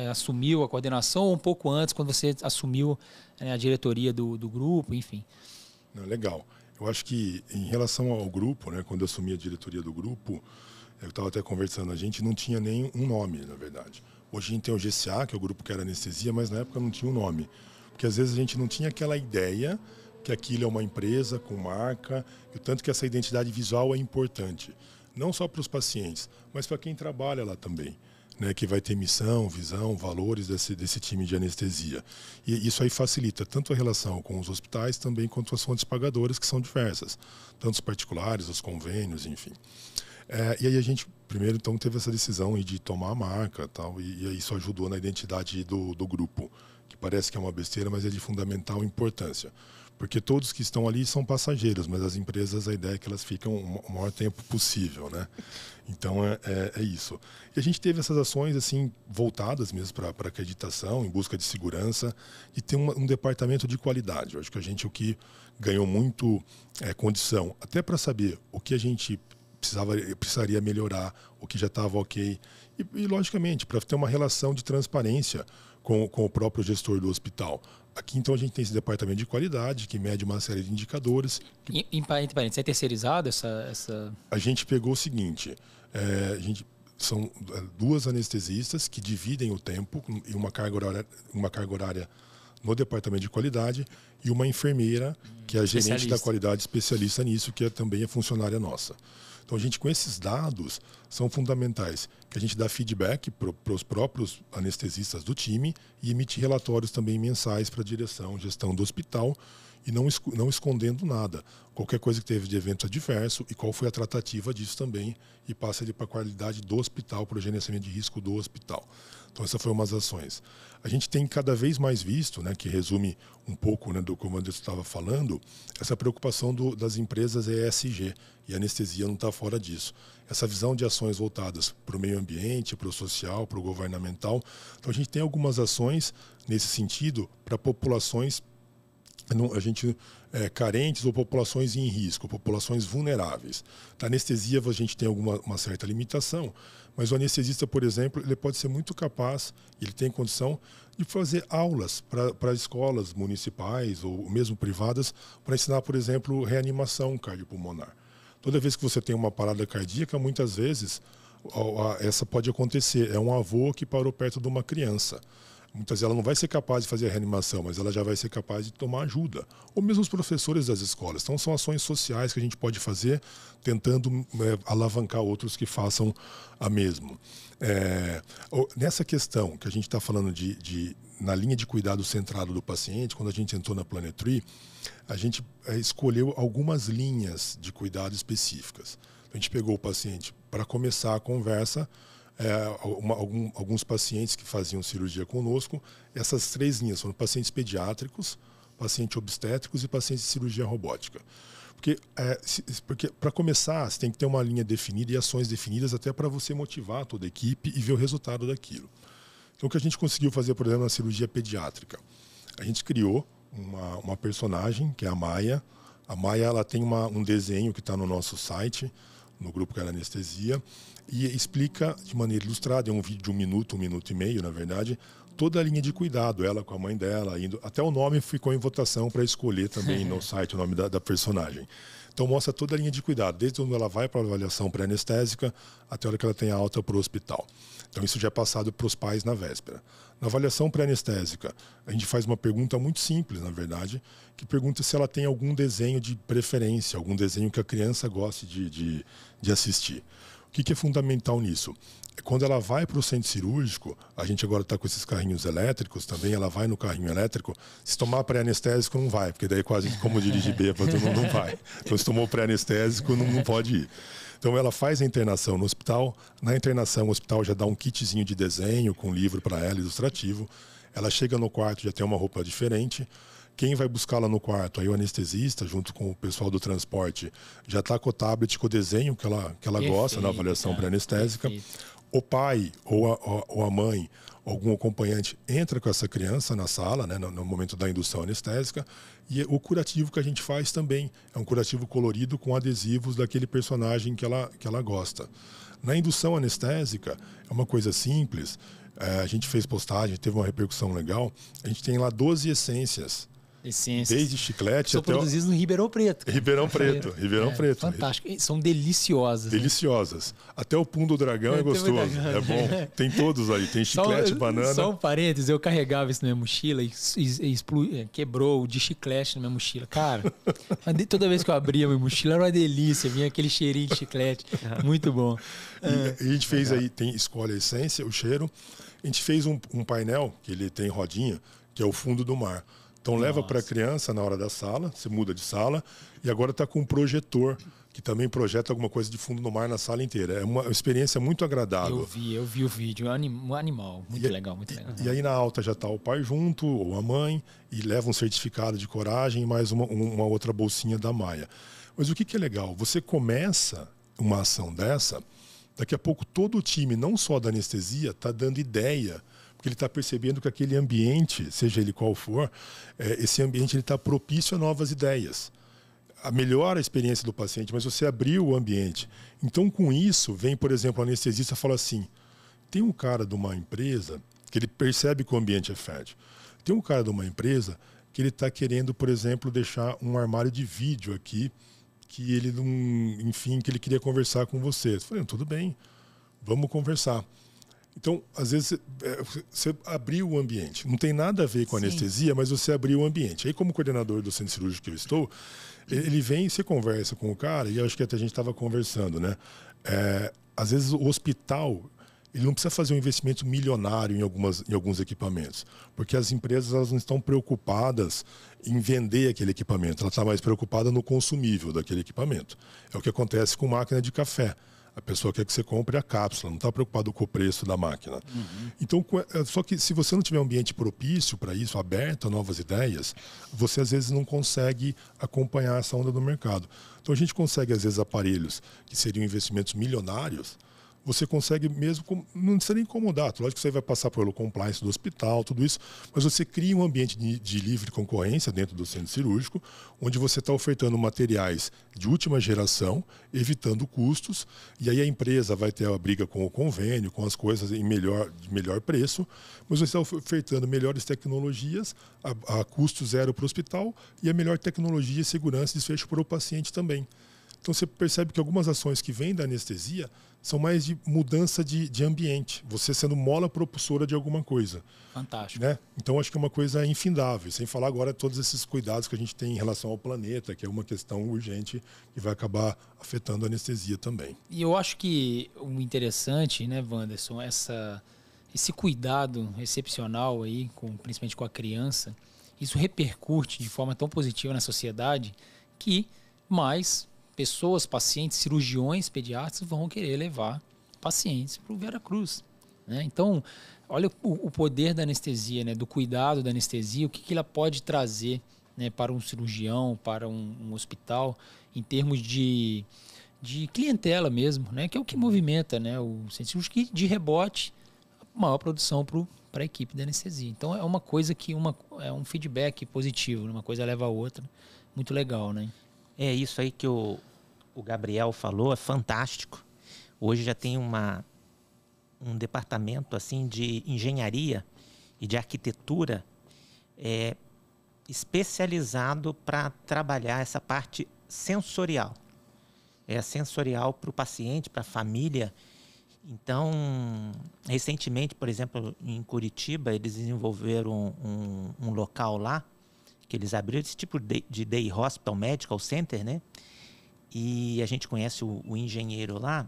Speaker 1: assumiu a coordenação ou um pouco antes, quando você assumiu a diretoria do grupo, enfim.
Speaker 3: Não, legal. Eu acho que em relação ao grupo, né, quando eu assumi a diretoria do grupo, eu estava até conversando, a gente não tinha nem um nome, na verdade. Hoje a gente tem o GCA, que é o grupo que era anestesia, mas na época não tinha um nome. Porque às vezes a gente não tinha aquela ideia que aquilo é uma empresa com marca, e o tanto que essa identidade visual é importante. Não só para os pacientes, mas para quem trabalha lá também. Né, que vai ter missão, visão, valores desse time de anestesia. E isso aí facilita tanto a relação com os hospitais também quanto as fontes pagadoras, que são diversas, tanto os particulares, os convênios, enfim. E aí a gente, primeiro, então, teve essa decisão de tomar a marca, tal, e isso ajudou na identidade do grupo, que parece que é uma besteira, mas é de fundamental importância. Porque todos que estão ali são passageiros, mas as empresas, a ideia é que elas ficam o maior tempo possível, né? Então, é isso. E a gente teve essas ações assim voltadas mesmo para acreditação, em busca de segurança, e ter um departamento de qualidade. Eu acho que o que ganhou muito condição, até para saber o que a gente precisaria melhorar, o que já estava ok, e logicamente, para ter uma relação de transparência com o próprio gestor do hospital. Aqui, então, a gente tem esse departamento de qualidade, que mede uma série de indicadores.
Speaker 1: Entre parênteses, é terceirizado essa...
Speaker 3: A gente pegou o seguinte, são duas anestesistas que dividem o tempo em uma carga horária no departamento de qualidade e uma enfermeira, que é a gerente da qualidade especialista nisso, que também é funcionária nossa. Então, a gente, com esses dados, são fundamentais, que a gente dá feedback para os próprios anestesistas do time e emite relatórios também mensais para a direção, gestão do hospital, e não escondendo nada. Qualquer coisa que teve de evento adverso e qual foi a tratativa disso também, e passa ali para a qualidade do hospital, para o gerenciamento de risco do hospital. Então, essa foi umas ações. A gente tem cada vez mais visto, né, que resume um pouco, né, do como eu estava falando, essa preocupação das empresas ESG, e a anestesia não está fora disso. Essa visão de ações voltadas para o meio ambiente, para o social, para o governamental. Então, a gente tem algumas ações nesse sentido para populações carentes ou populações em risco, populações vulneráveis. Na anestesia a gente tem uma certa limitação, mas o anestesista, por exemplo, ele pode ser muito capaz, ele tem condição de fazer aulas para escolas municipais ou mesmo privadas para ensinar, por exemplo, reanimação cardiopulmonar. Toda vez que você tem uma parada cardíaca, muitas vezes essa pode acontecer. É um avô que parou perto de uma criança. Muitas vezes ela não vai ser capaz de fazer a reanimação, mas ela já vai ser capaz de tomar ajuda. Ou mesmo os professores das escolas. Então, são ações sociais que a gente pode fazer, tentando alavancar outros que façam a mesma. Nessa questão que a gente está falando na linha de cuidado centrado do paciente, quando a gente entrou na Planet Tree, a gente escolheu algumas linhas de cuidado específicas. A gente pegou o paciente para começar a conversa, alguns pacientes que faziam cirurgia conosco, essas 3 linhas foram pacientes pediátricos, pacientes obstétricos e pacientes de cirurgia robótica. Porque para começar, você tem que ter uma linha definida e ações definidas até para você motivar toda a equipe e ver o resultado daquilo. Então, o que a gente conseguiu fazer, por exemplo, na cirurgia pediátrica? A gente criou uma personagem, que é a Maia. A Maia ela tem um desenho que está no nosso site, no grupo que era anestesia, e explica de maneira ilustrada, é um vídeo de 1 minuto, 1 minuto e meio, na verdade, toda a linha de cuidado, ela com a mãe dela, até o nome ficou em votação para escolher também no site o nome da personagem. Então mostra toda a linha de cuidado, desde quando ela vai para a avaliação pré-anestésica até a hora que ela tem alta para o hospital. Então isso já é passado para os pais na véspera. Na avaliação pré-anestésica, a gente faz uma pergunta muito simples, na verdade, que pergunta se ela tem algum desenho de preferência, algum desenho que a criança goste de assistir. O que é fundamental nisso? Quando ela vai para o centro cirúrgico, a gente agora está com esses carrinhos elétricos também, ela vai no carrinho elétrico, se tomar pré-anestésico não vai, porque daí quase como dirigir bêbado não vai. Então se tomou pré-anestésico não pode ir. Então ela faz a internação no hospital, na internação o hospital já dá um kitzinho de desenho com livro para ela, ilustrativo, ela chega no quarto, já tem uma roupa diferente, Quem vai buscá-la no quarto? Aí o anestesista, junto com o pessoal do transporte, já está com o tablet, com o desenho que ela gosta na avaliação pré-anestésica. O pai ou a mãe, algum acompanhante, entra com essa criança na sala, né, no momento da indução anestésica. E o curativo que a gente faz também é um curativo colorido com adesivos daquele personagem que ela gosta. Na indução anestésica, é uma coisa simples. A gente fez postagem, teve uma repercussão legal. A gente tem lá 12 essências. Desde chiclete
Speaker 1: são
Speaker 3: até...
Speaker 1: São produzidos no Ribeirão Preto.
Speaker 3: Ribeirão Preto.
Speaker 1: Fantástico. São deliciosas.
Speaker 3: Deliciosas. Né? Até o pum do dragão é gostoso. É bom. Tem todos aí. Tem chiclete, banana.
Speaker 1: Só um parênteses, eu carregava isso na minha mochila e quebrou de chiclete na minha mochila. Cara, toda vez que eu abria a minha mochila era uma delícia. Vinha aquele cheirinho de chiclete. Muito bom.
Speaker 3: E a gente fez aí, escolhe a essência, o cheiro. A gente fez um painel, que ele tem rodinha, que é o fundo do mar. Então leva para a criança na hora da sala, você muda de sala, e agora está com um projetor, que também projeta alguma coisa de fundo no mar na sala inteira. É uma experiência muito agradável.
Speaker 1: Eu vi o vídeo, um animal, muito legal.
Speaker 3: E aí na alta já está o pai junto, ou a mãe, e leva um certificado de coragem e mais uma outra bolsinha da Maia. Mas o que é legal? Você começa uma ação dessa, daqui a pouco todo o time, não só da anestesia, está dando ideia, porque ele está percebendo que aquele ambiente, seja ele qual for, esse ambiente está propício a novas ideias. Melhora a experiência do paciente, mas você abriu o ambiente. Então, com isso, vem, por exemplo, o anestesista e fala assim, tem um cara de uma empresa que ele percebe que o ambiente é fértil. Tem um cara de uma empresa que ele está querendo, por exemplo, deixar um armário de vídeo aqui, que ele não, enfim, que ele queria conversar com você. Eu falei, tudo bem, vamos conversar. Então, às vezes, você abriu o ambiente. Não tem nada a ver com anestesia, mas você abriu o ambiente. Aí, como coordenador do centro cirúrgico que eu estou, ele vem e você conversa com o cara, e eu acho que até a gente estava conversando, né? Às vezes, o hospital, ele não precisa fazer um investimento milionário em alguns equipamentos, porque as empresas elas não estão preocupadas em vender aquele equipamento, ela está mais preocupada no consumível daquele equipamento. É o que acontece com máquina de café. A pessoa quer que você compre a cápsula, não está preocupado com o preço da máquina. Então, só que se você não tiver um ambiente propício para isso, aberto a novas ideias, você às vezes não consegue acompanhar essa onda do mercado. Então a gente consegue às vezes aparelhos que seriam investimentos milionários, você consegue mesmo, não precisa nem incomodar. Lógico que você vai passar pelo compliance do hospital, tudo isso, mas você cria um ambiente de livre concorrência dentro do centro cirúrgico, onde você está ofertando materiais de última geração, evitando custos, e aí a empresa vai ter a briga com o convênio, com as coisas de melhor preço, mas você está ofertando melhores tecnologias a custo zero para o hospital e a melhor tecnologia, segurança e desfecho para o paciente também. Então você percebe que algumas ações que vêm da anestesia são mais de mudança de ambiente, você sendo mola propulsora de alguma coisa.
Speaker 1: Fantástico.
Speaker 3: Né? Então acho que é uma coisa infindável, sem falar agora todos esses cuidados que a gente tem em relação ao planeta, que é uma questão urgente que vai acabar afetando a anestesia também.
Speaker 1: E eu acho que o interessante, né, Wanderson, esse cuidado excepcional aí, principalmente com a criança, isso repercute de forma tão positiva na sociedade que mais pessoas, pacientes, cirurgiões, pediatras vão querer levar pacientes para o Veracruz. Né? Então, olha o poder da anestesia, né? Do cuidado da anestesia, o que ela pode trazer, né, para um cirurgião, para um hospital, em termos de clientela mesmo, né? Que é o que movimenta, né, o centro cirúrgico, e de rebote, maior produção para a equipe da anestesia. Então, é uma coisa que é um feedback positivo, né? Uma coisa leva a outra. Muito legal, né?
Speaker 2: É isso aí que o Gabriel falou, é fantástico. Hoje já tem um departamento assim de engenharia e de arquitetura especializado para trabalhar essa parte sensorial. É sensorial para o paciente, para a família. Então, recentemente, por exemplo, em Curitiba, eles desenvolveram um local lá, que eles abriram esse tipo de Day Hospital Medical Center, né? E a gente conhece o engenheiro lá,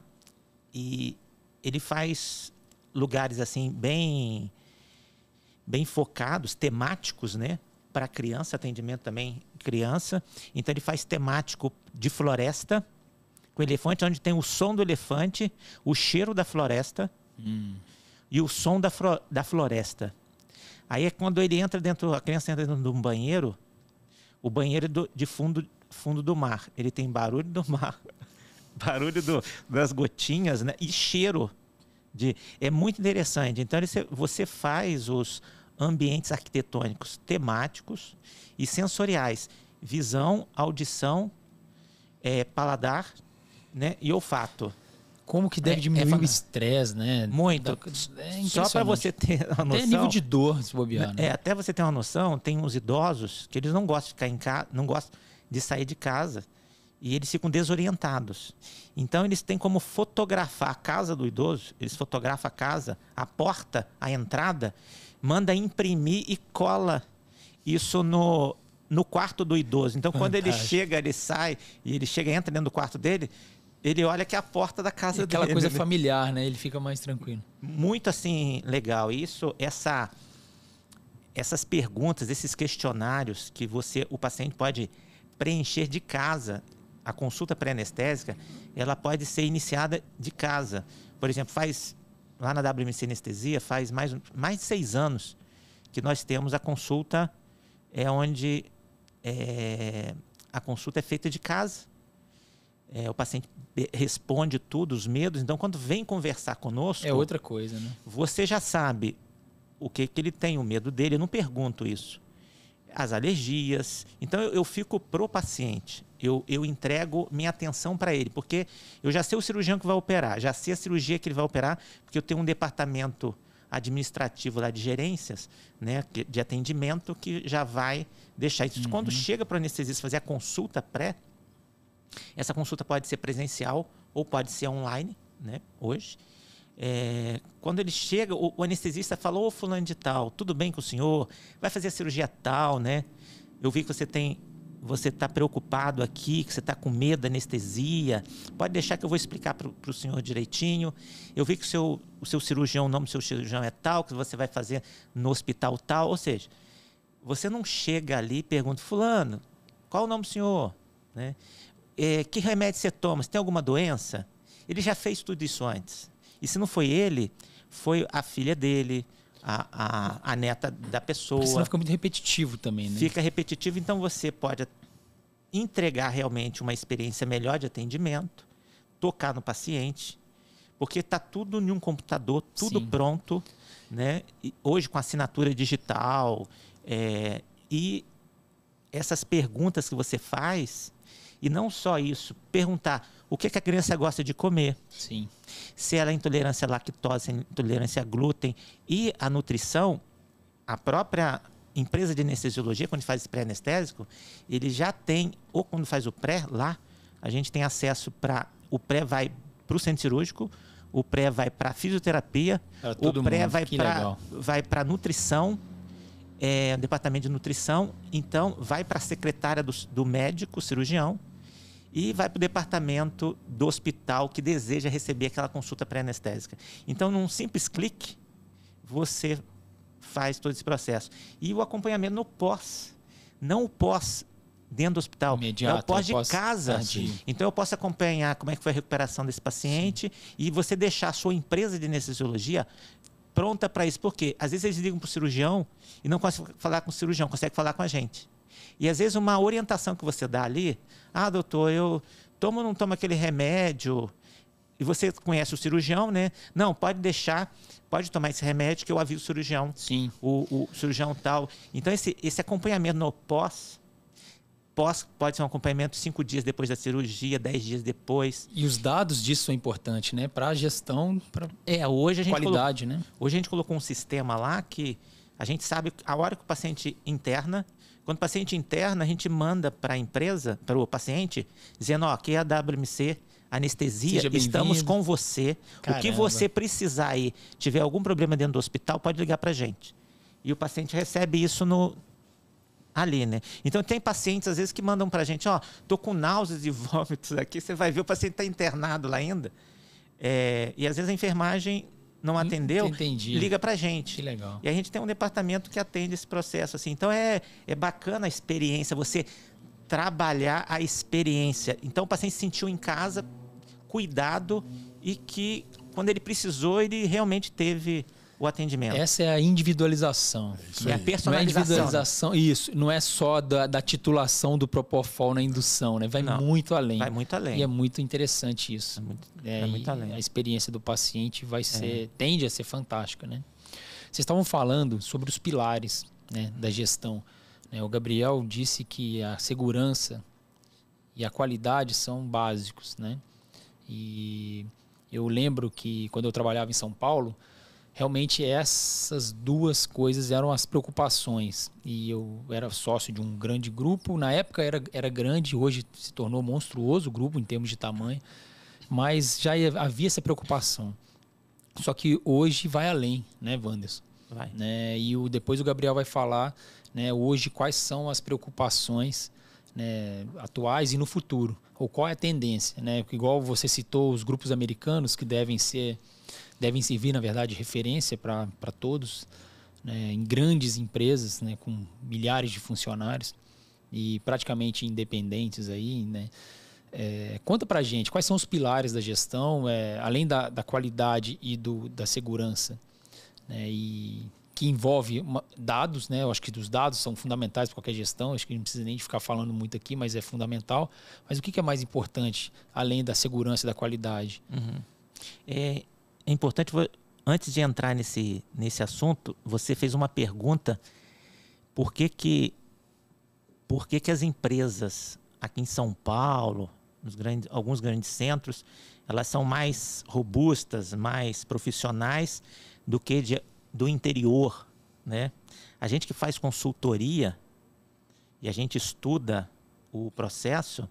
Speaker 2: e ele faz lugares assim bem focados, temáticos, né? Para criança, atendimento também criança. Então ele faz temático de floresta, com elefante, onde tem o som do elefante, o cheiro da floresta e o som da floresta. Aí é quando ele entra a criança entra dentro de um banheiro, O banheiro de fundo do mar. Ele tem barulho do mar, barulho das gotinhas, né? E cheiro. É muito interessante. Então, você faz os ambientes arquitetônicos temáticos e sensoriais. Visão, audição, paladar, né? E olfato.
Speaker 1: Como que deve diminuir o estresse, né?
Speaker 2: Muito. Só para você ter uma noção.
Speaker 1: Até nível de dor, se bobear. Né?
Speaker 2: Até você ter uma noção, tem uns idosos que eles não gostam de ficar em casa, não gostam de sair de casa e eles ficam desorientados. Então eles têm como fotografar a casa do idoso, eles fotografam a casa, a porta, a entrada, manda imprimir e cola isso no quarto do idoso. Então quando ele chega, ele sai e ele entra dentro do quarto dele, ele olha que é a porta da casa dele.
Speaker 1: Aquela coisa familiar, né? Ele fica mais tranquilo.
Speaker 2: Muito assim, legal. Essas perguntas, esses questionários que o paciente pode preencher de casa. A consulta pré-anestésica, ela pode ser iniciada de casa. Por exemplo, lá na WMC Anestesia, faz mais de 6 anos que nós temos a consulta, onde a consulta é feita de casa. O paciente responde tudo, os medos. Então, quando vem conversar conosco...
Speaker 1: É outra coisa, né?
Speaker 2: Você já sabe o que ele tem, o medo dele. Eu não pergunto isso. As alergias. Então, eu fico pro paciente. Eu entrego minha atenção para ele. Porque eu já sei o cirurgião que vai operar. Já sei a cirurgia que ele vai operar. Porque eu tenho um departamento administrativo lá de gerências, né, de atendimento, que já vai deixar isso. Quando chega para o anestesista fazer a consulta pré, essa consulta pode ser presencial ou pode ser online, né, hoje. Quando ele chega, o anestesista falou: ô, fulano de tal, tudo bem com o senhor? Vai fazer a cirurgia tal, né? Eu vi que você está preocupado aqui, que você está com medo da anestesia. Pode deixar que eu vou explicar para o senhor direitinho. Eu vi que o seu cirurgião, o nome do seu cirurgião é tal, que você vai fazer no hospital tal. Ou seja, você não chega ali e pergunta: fulano, qual o nome do senhor? Né? Que remédio você toma? Você tem alguma doença? Ele já fez tudo isso antes. E se não foi ele, foi a filha dele, a neta da pessoa.
Speaker 1: Senão fica muito repetitivo também, né?
Speaker 2: Fica repetitivo, então você pode entregar realmente uma experiência melhor de atendimento, tocar no paciente, porque está tudo em um computador, tudo pronto, né? E hoje com assinatura digital, e essas perguntas que você faz, e não só isso, perguntar o que a criança gosta de comer.
Speaker 1: Sim.
Speaker 2: Se ela é intolerância à lactose, intolerância a glúten. E a nutrição, a própria empresa de anestesiologia, quando faz esse pré-anestésico, ele já tem, ou quando faz o pré lá, a gente tem acesso para... O pré vai para o centro cirúrgico, o pré vai para a fisioterapia, o pré vai para nutrição, departamento de nutrição, então vai para a secretária do médico, cirurgião, e vai para o departamento do hospital que deseja receber aquela consulta pré-anestésica. Então, num simples clique, você faz todo esse processo. E o acompanhamento no pós, não o pós dentro do hospital,
Speaker 1: imediato,
Speaker 2: é o pós de casa.
Speaker 1: Tardio.
Speaker 2: Então, eu posso acompanhar como é que foi a recuperação desse paciente e você deixar a sua empresa de anestesiologia pronta para isso. Por quê? Às vezes eles ligam para o cirurgião e não conseguem falar com o cirurgião, conseguem falar com a gente. E às vezes uma orientação que você dá ali: ah, doutor, eu tomo ou não tomo aquele remédio? E você conhece o cirurgião, né? Não, pode deixar, pode tomar esse remédio que eu aviso o cirurgião.
Speaker 1: Sim.
Speaker 2: O cirurgião tal. Então esse acompanhamento no pós pode ser um acompanhamento 5 dias depois da cirurgia, 10 dias depois.
Speaker 1: E os dados disso são importantes, né? Para a gestão, para
Speaker 2: hoje a gente
Speaker 1: qualidade, né?
Speaker 2: Hoje a gente colocou um sistema lá que a gente sabe a hora que o paciente interna. Quando o paciente interna, a gente manda para a empresa, para o paciente, dizendo: ó, aqui é a WMC Anestesia, estamos com você. Caramba. O que você precisar aí, tiver algum problema dentro do hospital, pode ligar para a gente. E o paciente recebe isso ali, né? Então, tem pacientes, às vezes, que mandam para a gente: ó, tô com náuseas e vômitos aqui. Você vai ver, o paciente está internado lá ainda. E, às vezes, a enfermagem não atendeu, liga para a gente.
Speaker 1: Que legal.
Speaker 2: E a gente tem um departamento que atende esse processo. Assim. Então, é bacana a experiência, você trabalhar a experiência. Então, o paciente se sentiu em casa, cuidado, e que, quando ele precisou, ele realmente teve o atendimento.
Speaker 1: Essa é a individualização.
Speaker 2: É a personalização.
Speaker 1: Não é a individualização, isso. Não é só da titulação do Propofol na indução, né? Vai muito além.
Speaker 2: Vai muito além.
Speaker 1: E é muito interessante isso.
Speaker 2: É muito além.
Speaker 1: A experiência do paciente tende a ser fantástica, né? Vocês estavam falando sobre os pilares, né, da gestão. O Gabriel disse que a segurança e a qualidade são básicos, né? E eu lembro que quando eu trabalhava em São Paulo, realmente essas duas coisas eram as preocupações. E eu era sócio de um grande grupo. Na época era grande, hoje se tornou monstruoso o grupo em termos de tamanho. Mas já havia essa preocupação. Só que hoje vai além, né, Wanderson?
Speaker 2: Vai.
Speaker 1: Né? E depois o Gabriel vai falar, né, hoje quais são as preocupações, né, atuais e no futuro. Ou qual é a tendência. Né? Porque igual você citou os grupos americanos que devem servir, na verdade, de referência para todos, né, em grandes empresas, né, com milhares de funcionários e praticamente independentes aí, né? Conta pra gente, quais são os pilares da gestão, além da qualidade e da segurança, né, e que envolve dados, né? Eu acho que os dados são fundamentais para qualquer gestão, acho que não precisa nem ficar falando muito aqui, mas é fundamental. Mas o que é mais importante, além da segurança e da qualidade?
Speaker 2: Uhum. É importante, antes de entrar nesse assunto, você fez uma pergunta, por que as empresas aqui em São Paulo, alguns grandes centros, elas são mais robustas, mais profissionais do que do interior, né? A gente que faz consultoria e a gente estuda o processo,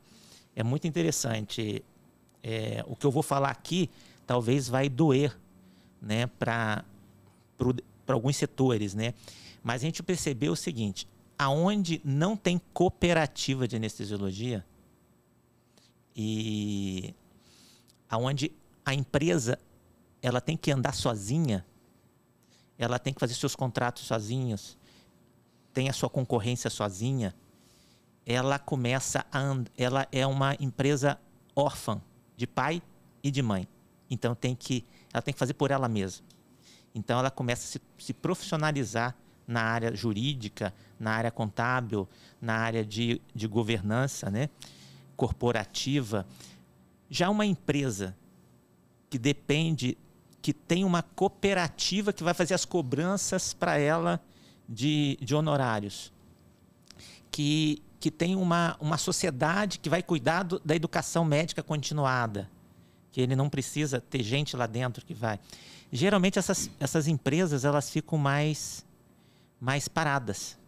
Speaker 2: é muito interessante. O que eu vou falar aqui talvez vai doer, né, para alguns setores, né? Mas a gente percebeu o seguinte: aonde não tem cooperativa de anestesiologia e aonde a empresa ela tem que andar sozinha, ela tem que fazer seus contratos sozinhos, tem a sua concorrência sozinha, ela ela é uma empresa órfã de pai e de mãe. Então ela tem que fazer por ela mesma. Então ela começa a se profissionalizar na área jurídica, na área contábil, na área de governança, né, corporativa. Já uma empresa que tem uma cooperativa que vai fazer as cobranças para ela de honorários, que tem uma sociedade que vai cuidar da educação médica continuada, que ele não precisa ter gente lá dentro que vai. Geralmente essas empresas elas ficam mais paradas.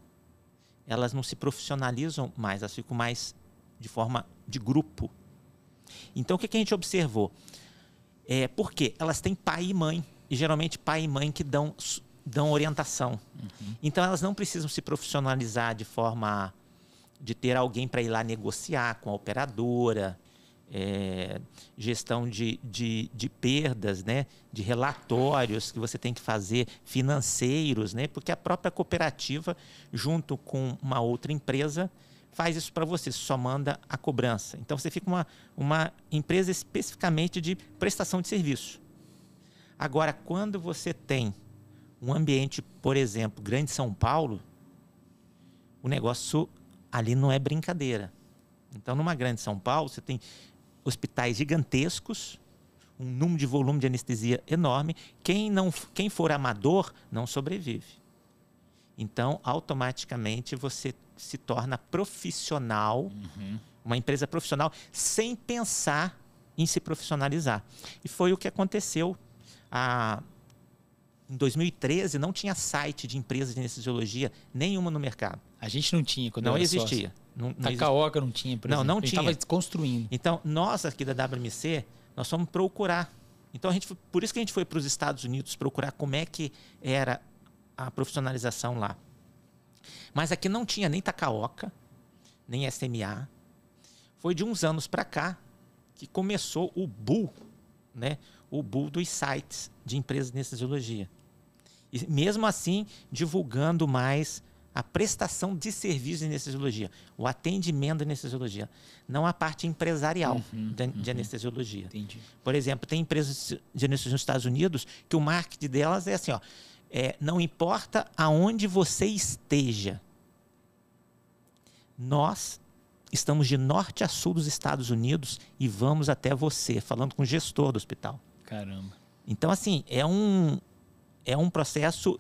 Speaker 2: Elas não se profissionalizam mais, elas ficam mais de forma de grupo. Então o que a gente observou? Porque elas têm pai e mãe, e geralmente pai e mãe que dão orientação. Uhum. Então elas não precisam se profissionalizar de forma de ter alguém para ir lá negociar com a operadora, gestão de perdas, né? De relatórios que você tem que fazer financeiros, né? Porque a própria cooperativa, junto com uma outra empresa, faz isso para você, só manda a cobrança. Então você fica uma empresa especificamente de prestação de serviço. Agora, quando você tem um ambiente, por exemplo, Grande São Paulo, o negócio ali não é brincadeira. Então, numa Grande São Paulo, você tem hospitais gigantescos, um número de volume de anestesia enorme. Quem for amador não sobrevive. Então, automaticamente, você se torna profissional, uma empresa profissional, sem pensar em se profissionalizar. E foi o que aconteceu. Em 2013, não tinha site de empresa de anestesiologia nenhuma no mercado.
Speaker 1: A gente não tinha quando
Speaker 2: não
Speaker 1: era
Speaker 2: existia.
Speaker 1: Não Takaoka não tinha, por exemplo.
Speaker 2: Não tinha.
Speaker 1: A gente estava construindo.
Speaker 2: Então, nós aqui da WMC, nós fomos procurar. Então, por isso que a gente foi para os Estados Unidos procurar como é que era a profissionalização lá. Mas aqui não tinha nem Takaoka, nem SMA. Foi de uns anos para cá que começou o boom, né? O boom dos sites de empresas de anestesiologia. E mesmo assim, divulgando mais a prestação de serviços de anestesiologia, o atendimento da anestesiologia, não a parte empresarial de anestesiologia.
Speaker 1: Entendi.
Speaker 2: Por exemplo, tem empresas de anestesiologia nos Estados Unidos que o marketing delas é assim, ó, não importa aonde você esteja, nós estamos de norte a sul dos Estados Unidos e vamos até você, falando com o gestor do hospital.
Speaker 1: Caramba.
Speaker 2: Então, assim, é um processo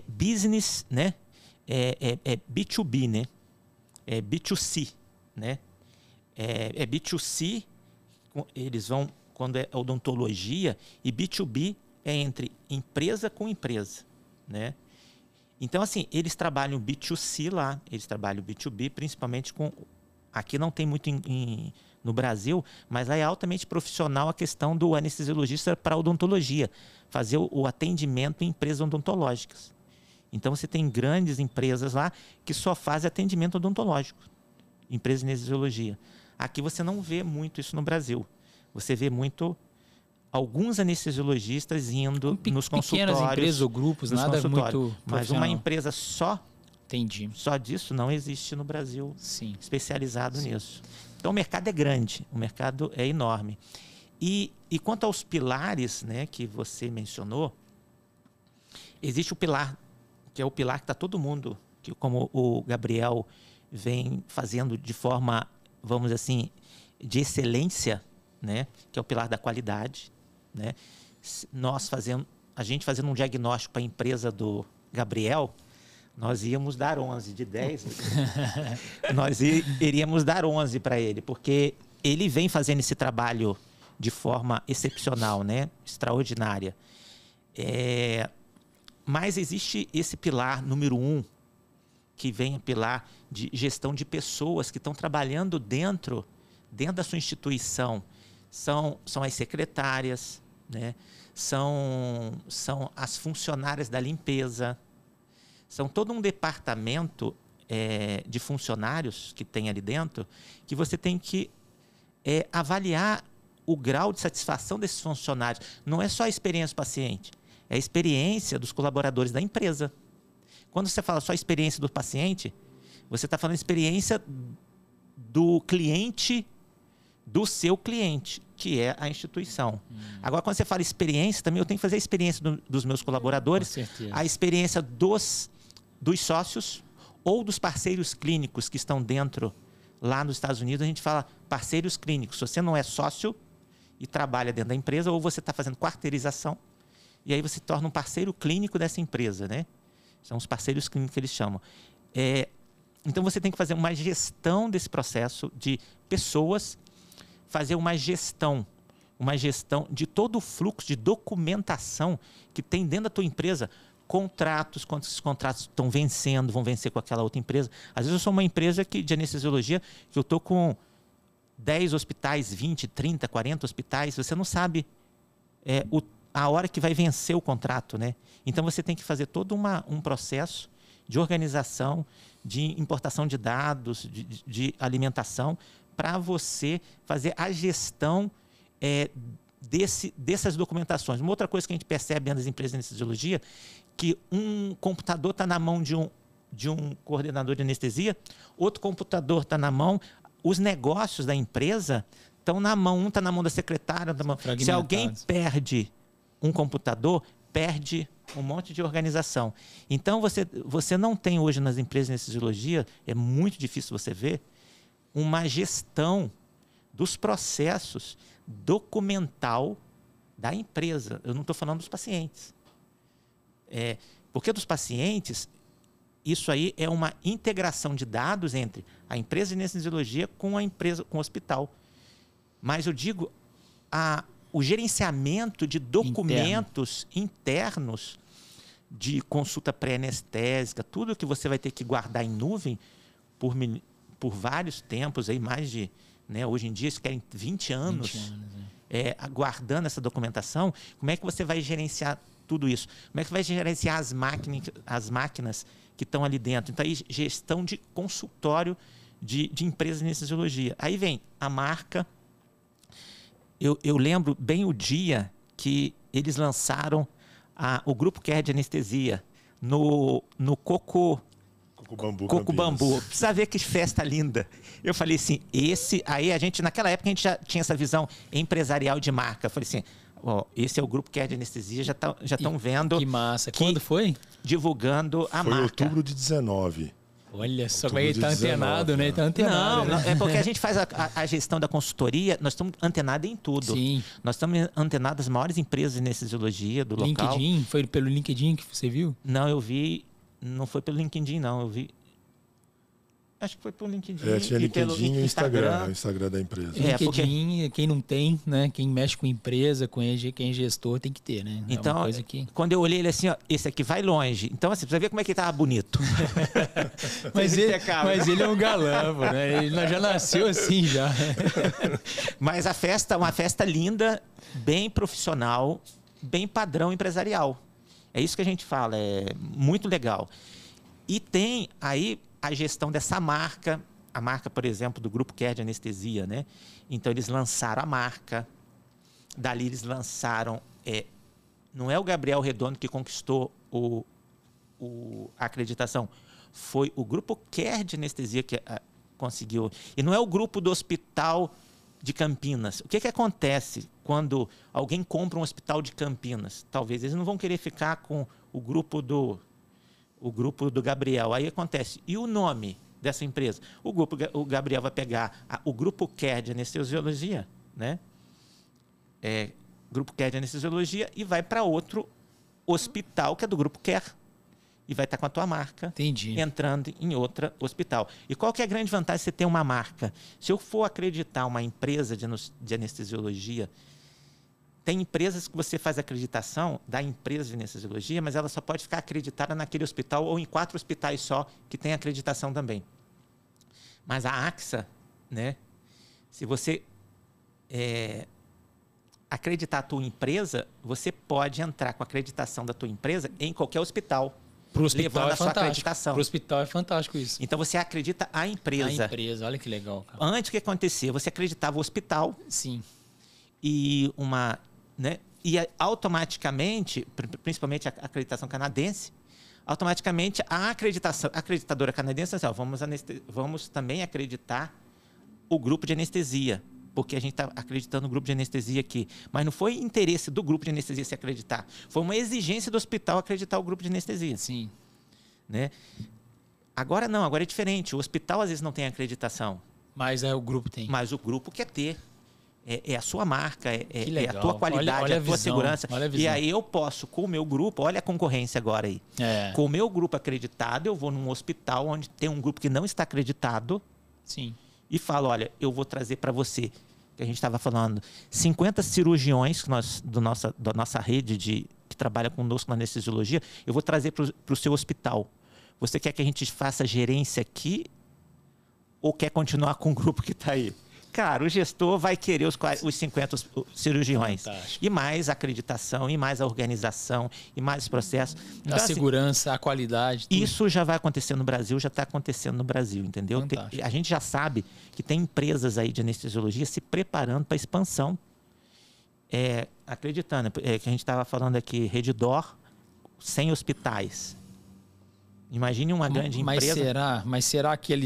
Speaker 2: business, né? B2B, né? É B2C, né? É B2C, eles vão, quando é odontologia, e B2B é entre empresa com empresa, né? Então, assim, eles trabalham B2C lá, eles trabalham B2B, principalmente com... Aqui não tem muito no Brasil, mas lá é altamente profissional a questão do anestesiologista para odontologia, fazer o atendimento em empresas odontológicas. Então, você tem grandes empresas lá que só fazem atendimento odontológico, empresas de anestesiologia. Aqui você não vê muito isso no Brasil. Você vê muito alguns anestesiologistas indo nos consultórios.
Speaker 1: Pequenas empresas ou grupos, nada muito
Speaker 2: mas uma empresa só disso não existe no Brasil.
Speaker 1: Sim.
Speaker 2: Especializado nisso. Então o mercado é grande, o mercado é enorme. E quanto aos pilares, né, que você mencionou, existe o pilar, que é o pilar que está todo mundo, que como o Gabriel vem fazendo de forma, vamos dizer assim, de excelência, né, que é o pilar da qualidade, né? A gente fazendo um diagnóstico para a empresa do Gabriel, nós íamos dar 11 de 10. Nós iríamos dar 11 para ele, porque ele vem fazendo esse trabalho de forma excepcional, né? Extraordinária. Mas existe esse pilar número 1, que vem o pilar de gestão de pessoas que estão trabalhando dentro da sua instituição. São as secretárias, né? São as funcionárias da limpeza. São todo um departamento de funcionários que tem ali dentro, que você tem que avaliar o grau de satisfação desses funcionários. Não é só a experiência do paciente, é a experiência dos colaboradores da empresa. Quando você fala só a experiência do paciente, você está falando experiência do cliente, do seu cliente, que é a instituição. Agora, quando você fala experiência, também eu tenho que fazer a experiência dos meus colaboradores, a experiência dos sócios ou dos parceiros clínicos que estão dentro, lá nos Estados Unidos, a gente fala parceiros clínicos. Se você não é sócio e trabalha dentro da empresa, ou você está fazendo quarteirização, e aí você se torna um parceiro clínico dessa empresa, né? São os parceiros clínicos que eles chamam. Então, você tem que fazer uma gestão desse processo de pessoas, fazer uma gestão de todo o fluxo de documentação que tem dentro da tua empresa, contratos, quando esses contratos estão vencendo, vão vencer com aquela outra empresa. Às vezes eu sou uma empresa de anestesiologia que eu estou com 10 hospitais, 20, 30, 40 hospitais, você não sabe a hora que vai vencer o contrato, né? Então você tem que fazer todo um processo de organização, de importação de dados, de alimentação, para você fazer a gestão dessas documentações. Uma outra coisa que a gente percebe dentro das empresas de anestesiologia, que um computador está na mão de um coordenador de anestesia, outro computador está na mão, os negócios da empresa estão na mão, um está na mão da secretária, se alguém perde um computador, perde um monte de organização. Então, você não tem hoje nas empresas de anestesiologia, é muito difícil você ver, uma gestão dos processos documental da empresa. Eu não estou falando dos pacientes. Porque dos pacientes, isso aí é uma integração de dados entre a empresa de anestesiologia com a empresa, com o hospital. Mas eu digo, o gerenciamento de documentos internos de consulta pré-anestésica, tudo que você vai ter que guardar em nuvem por vários tempos, aí mais de, né, hoje em dia, eles querem 20 anos, guardando essa documentação. Como é que você vai gerenciar tudo isso? Como é que vai gerenciar as máquinas que estão ali dentro? Então, aí, gestão de consultório de empresas de anestesiologia. Aí vem a marca. Eu lembro bem o dia que eles lançaram o Grupo Care de Anestesia no Coco Bambu. Precisa ver que festa linda. Eu falei assim, aí naquela época a gente já tinha essa visão empresarial de marca. Eu falei assim, Ó, esse é o Grupo Care de Anestesia, já estão vendo.
Speaker 1: Que massa. Quando foi?
Speaker 2: Divulgando a marca.
Speaker 3: Foi outubro de 19.
Speaker 1: Olha só,
Speaker 3: Outubro
Speaker 1: ele
Speaker 3: de
Speaker 1: tá
Speaker 3: 19,
Speaker 1: antenado, né? Ele tá antenado,
Speaker 2: Não,
Speaker 1: né?
Speaker 2: é porque a gente faz a gestão da consultoria, nós estamos antenados em tudo.
Speaker 1: Sim.
Speaker 2: Nós estamos antenados nas maiores empresas de anestesiologia do local.
Speaker 1: LinkedIn? Foi pelo LinkedIn que você viu?
Speaker 2: Não, eu vi. Não foi pelo LinkedIn, não. Eu vi. Acho que foi pelo LinkedIn.
Speaker 3: Tinha LinkedIn e o
Speaker 2: Instagram.
Speaker 3: o Instagram da empresa.
Speaker 1: LinkedIn, quem não tem, né? Quem mexe com empresa, quem é gestor, tem que ter, né?
Speaker 2: Então,
Speaker 1: é uma coisa que...
Speaker 2: quando eu olhei ele assim, ó, esse aqui vai longe. Então, assim, pra ver como é que ele tava bonito.
Speaker 1: mas ele é um galã, pô, né? Ele já nasceu assim, já.
Speaker 2: Mas a festa, uma festa linda, bem profissional, bem padrão empresarial. É isso que a gente fala, é muito legal. E tem aí a gestão dessa marca, a marca, por exemplo, do Grupo Care de Anestesia, né? Então, eles lançaram a marca, dali eles lançaram... não é o Gabriel Redondo que conquistou a acreditação, foi o Grupo Care de Anestesia que conseguiu. E não é o grupo do Hospital de Campinas. O que acontece quando alguém compra um hospital de Campinas? Talvez eles não vão querer ficar com o grupo do Gabriel. Aí acontece. E o nome dessa empresa? O Gabriel vai pegar o Grupo Care de Anestesiologia, né? Grupo Care de Anestesiologia, e vai para outro hospital que é do Grupo Care. E vai estar com a tua marca.
Speaker 1: Entendi.
Speaker 2: Entrando em outro hospital. E qual que é a grande vantagem de você ter uma marca? Se eu for acreditar uma empresa de anestesiologia, tem empresas que você faz acreditação da empresa de anestesiologia, mas ela só pode ficar acreditada naquele hospital ou em 4 hospitais só que tem acreditação também. Mas a AXA, né? Se você acreditar a tua empresa, você pode entrar com a acreditação da tua empresa em qualquer hospital.
Speaker 1: Pro hospital
Speaker 2: levando a sua acreditação.
Speaker 1: Pro hospital é fantástico isso.
Speaker 2: Então você acredita a empresa.
Speaker 1: A empresa, olha que legal, cara.
Speaker 2: Antes, o que acontecia? Você acreditava o hospital.
Speaker 1: Sim.
Speaker 2: E né? E automaticamente, principalmente a acreditação canadense, automaticamente a acreditadora canadense, assim, ó, vamos também acreditar o grupo de anestesia, porque a gente está acreditando no grupo de anestesia aqui. Mas não foi interesse do grupo de anestesia se acreditar. Foi uma exigência do hospital acreditar o grupo de anestesia.
Speaker 1: Sim.
Speaker 2: Né? Agora não, agora é diferente. O hospital às vezes não tem acreditação.
Speaker 1: Mas o grupo tem.
Speaker 2: Mas o grupo quer ter. É a sua marca, é a tua
Speaker 1: legal.
Speaker 2: qualidade,
Speaker 1: olha
Speaker 2: a tua segurança.
Speaker 1: E
Speaker 2: aí eu posso, com o meu grupo, olha a concorrência agora aí. Com o meu grupo acreditado, eu vou num hospital onde tem um grupo que não está acreditado.
Speaker 1: Sim.
Speaker 2: E falo, olha, eu vou trazer para você, que a gente estava falando, 50 cirurgiões da nossa rede que trabalha conosco na anestesiologia, eu vou trazer para o seu hospital. Você quer que a gente faça gerência aqui ou quer continuar com o grupo que está aí? Cara, o gestor vai querer os 50 cirurgiões. Fantástico. E mais a acreditação, e mais a organização, e mais os processos. Então,
Speaker 1: a segurança, a qualidade. Tudo.
Speaker 2: Isso já vai acontecer no Brasil, já está acontecendo no Brasil, entendeu? A gente já sabe que tem empresas aí de anestesiologia se preparando para expansão. Acreditando, que a gente estava falando aqui, Redditor, 100 hospitais. Imagine uma grande empresa.
Speaker 1: Mas será que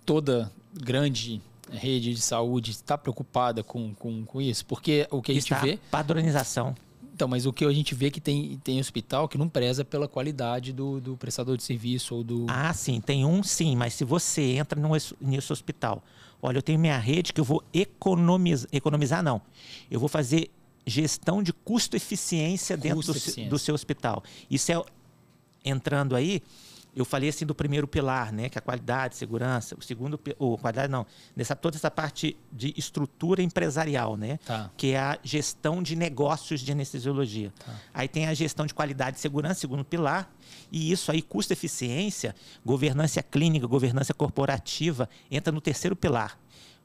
Speaker 1: toda grande rede de saúde está preocupada com isso? Porque o que a gente vê...
Speaker 2: Padronização.
Speaker 1: Então, mas o que a gente vê é que tem hospital que não preza pela qualidade do prestador de serviço ou do...
Speaker 2: Ah, sim. Tem sim. Mas se você entra nesse hospital... Olha, eu tenho minha rede que eu vou economizar, não. Eu vou fazer gestão de custo-eficiência dentro do seu hospital. Isso é... Entrando aí... Eu falei assim do primeiro pilar, né, que é a qualidade, segurança. O segundo, qualidade não, toda essa parte de estrutura empresarial, né, que é a gestão de negócios de anestesiologia. Aí tem a gestão de qualidade e segurança, segundo pilar, e isso aí, custo-eficiência, governança clínica, governança corporativa, entra no terceiro pilar.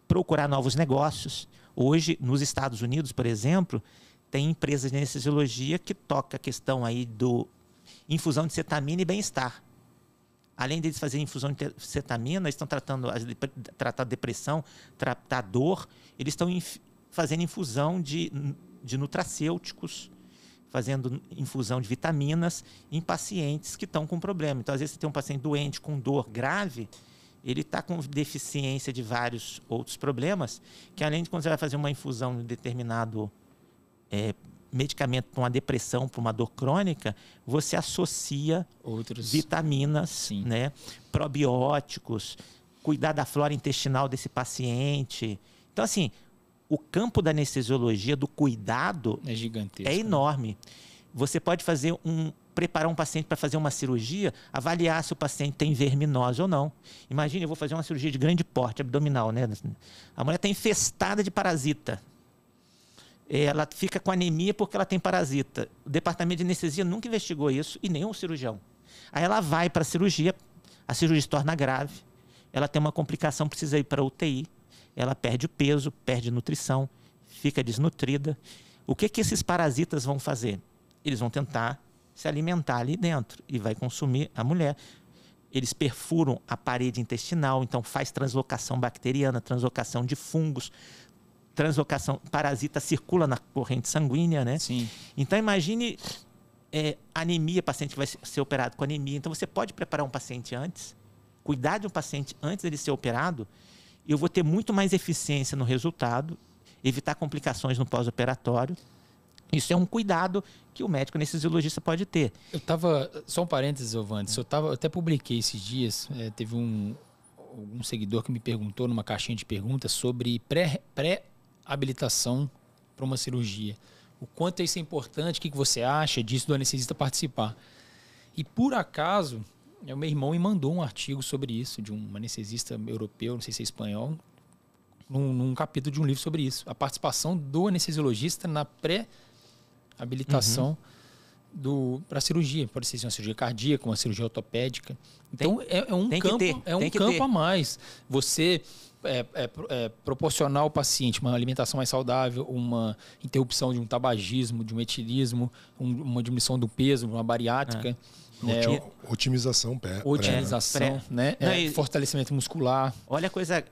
Speaker 2: Procurar novos negócios. Hoje, nos Estados Unidos, por exemplo, tem empresas de anestesiologia que toca a questão aí do infusão de cetamina e bem-estar. Além deles fazerem infusão de cetamina, eles estão tratar depressão, tratar dor, eles estão fazendo infusão de nutracêuticos, fazendo infusão de vitaminas em pacientes que estão com problema. Então, às vezes, você tem um paciente doente com dor grave, ele está com deficiência de vários outros problemas, que além de quando você vai fazer uma infusão de determinado medicamento para uma depressão, para uma dor crônica, você associa
Speaker 1: outros
Speaker 2: vitaminas, né, probióticos, cuidar da flora intestinal desse paciente. Então, assim, o campo da anestesiologia, do cuidado,
Speaker 1: é gigantesco,
Speaker 2: é enorme. Você pode preparar um paciente para fazer uma cirurgia, avaliar se o paciente tem verminose ou não. Imagine, eu vou fazer uma cirurgia de grande porte abdominal, né? A mulher está infestada de parasita. Ela fica com anemia porque ela tem parasita. O departamento de anestesia nunca investigou isso e nem o cirurgião. Aí ela vai para a cirurgia se torna grave, ela tem uma complicação, precisa ir para a UTI, ela perde o peso, perde nutrição, fica desnutrida. O que esses parasitas vão fazer? Eles vão tentar se alimentar ali dentro e vai consumir a mulher. Eles perfuram a parede intestinal, então faz translocação bacteriana, translocação de fungos, translocação, parasita circula na corrente sanguínea, né?
Speaker 1: Sim.
Speaker 2: Então imagine anemia, paciente que vai ser operado com anemia. Então você pode preparar um paciente antes, cuidar de um paciente antes dele ser operado, e eu vou ter muito mais eficiência no resultado, evitar complicações no pós-operatório. Isso é um cuidado que o médico anestesiologista pode ter.
Speaker 1: Eu estava, só um parênteses, Vandes, eu até publiquei esses dias, teve um seguidor que me perguntou numa caixinha de perguntas sobre pré-habilitação para uma cirurgia. O quanto isso é importante, o que você acha disso do anestesista participar. E por acaso, o meu irmão me mandou um artigo sobre isso, de um anestesista europeu, não sei se é espanhol, num capítulo de um livro sobre isso. A participação do anestesiologista na pré-habilitação para a cirurgia. Pode ser uma cirurgia cardíaca, uma cirurgia ortopédica. Então, é um campo a mais. Você proporcionar ao paciente uma alimentação mais saudável, uma interrupção de um tabagismo, de um etilismo, uma diminuição do peso, uma bariátrica.
Speaker 3: Otimização.
Speaker 1: Né? Fortalecimento muscular.
Speaker 2: Olha a coisa...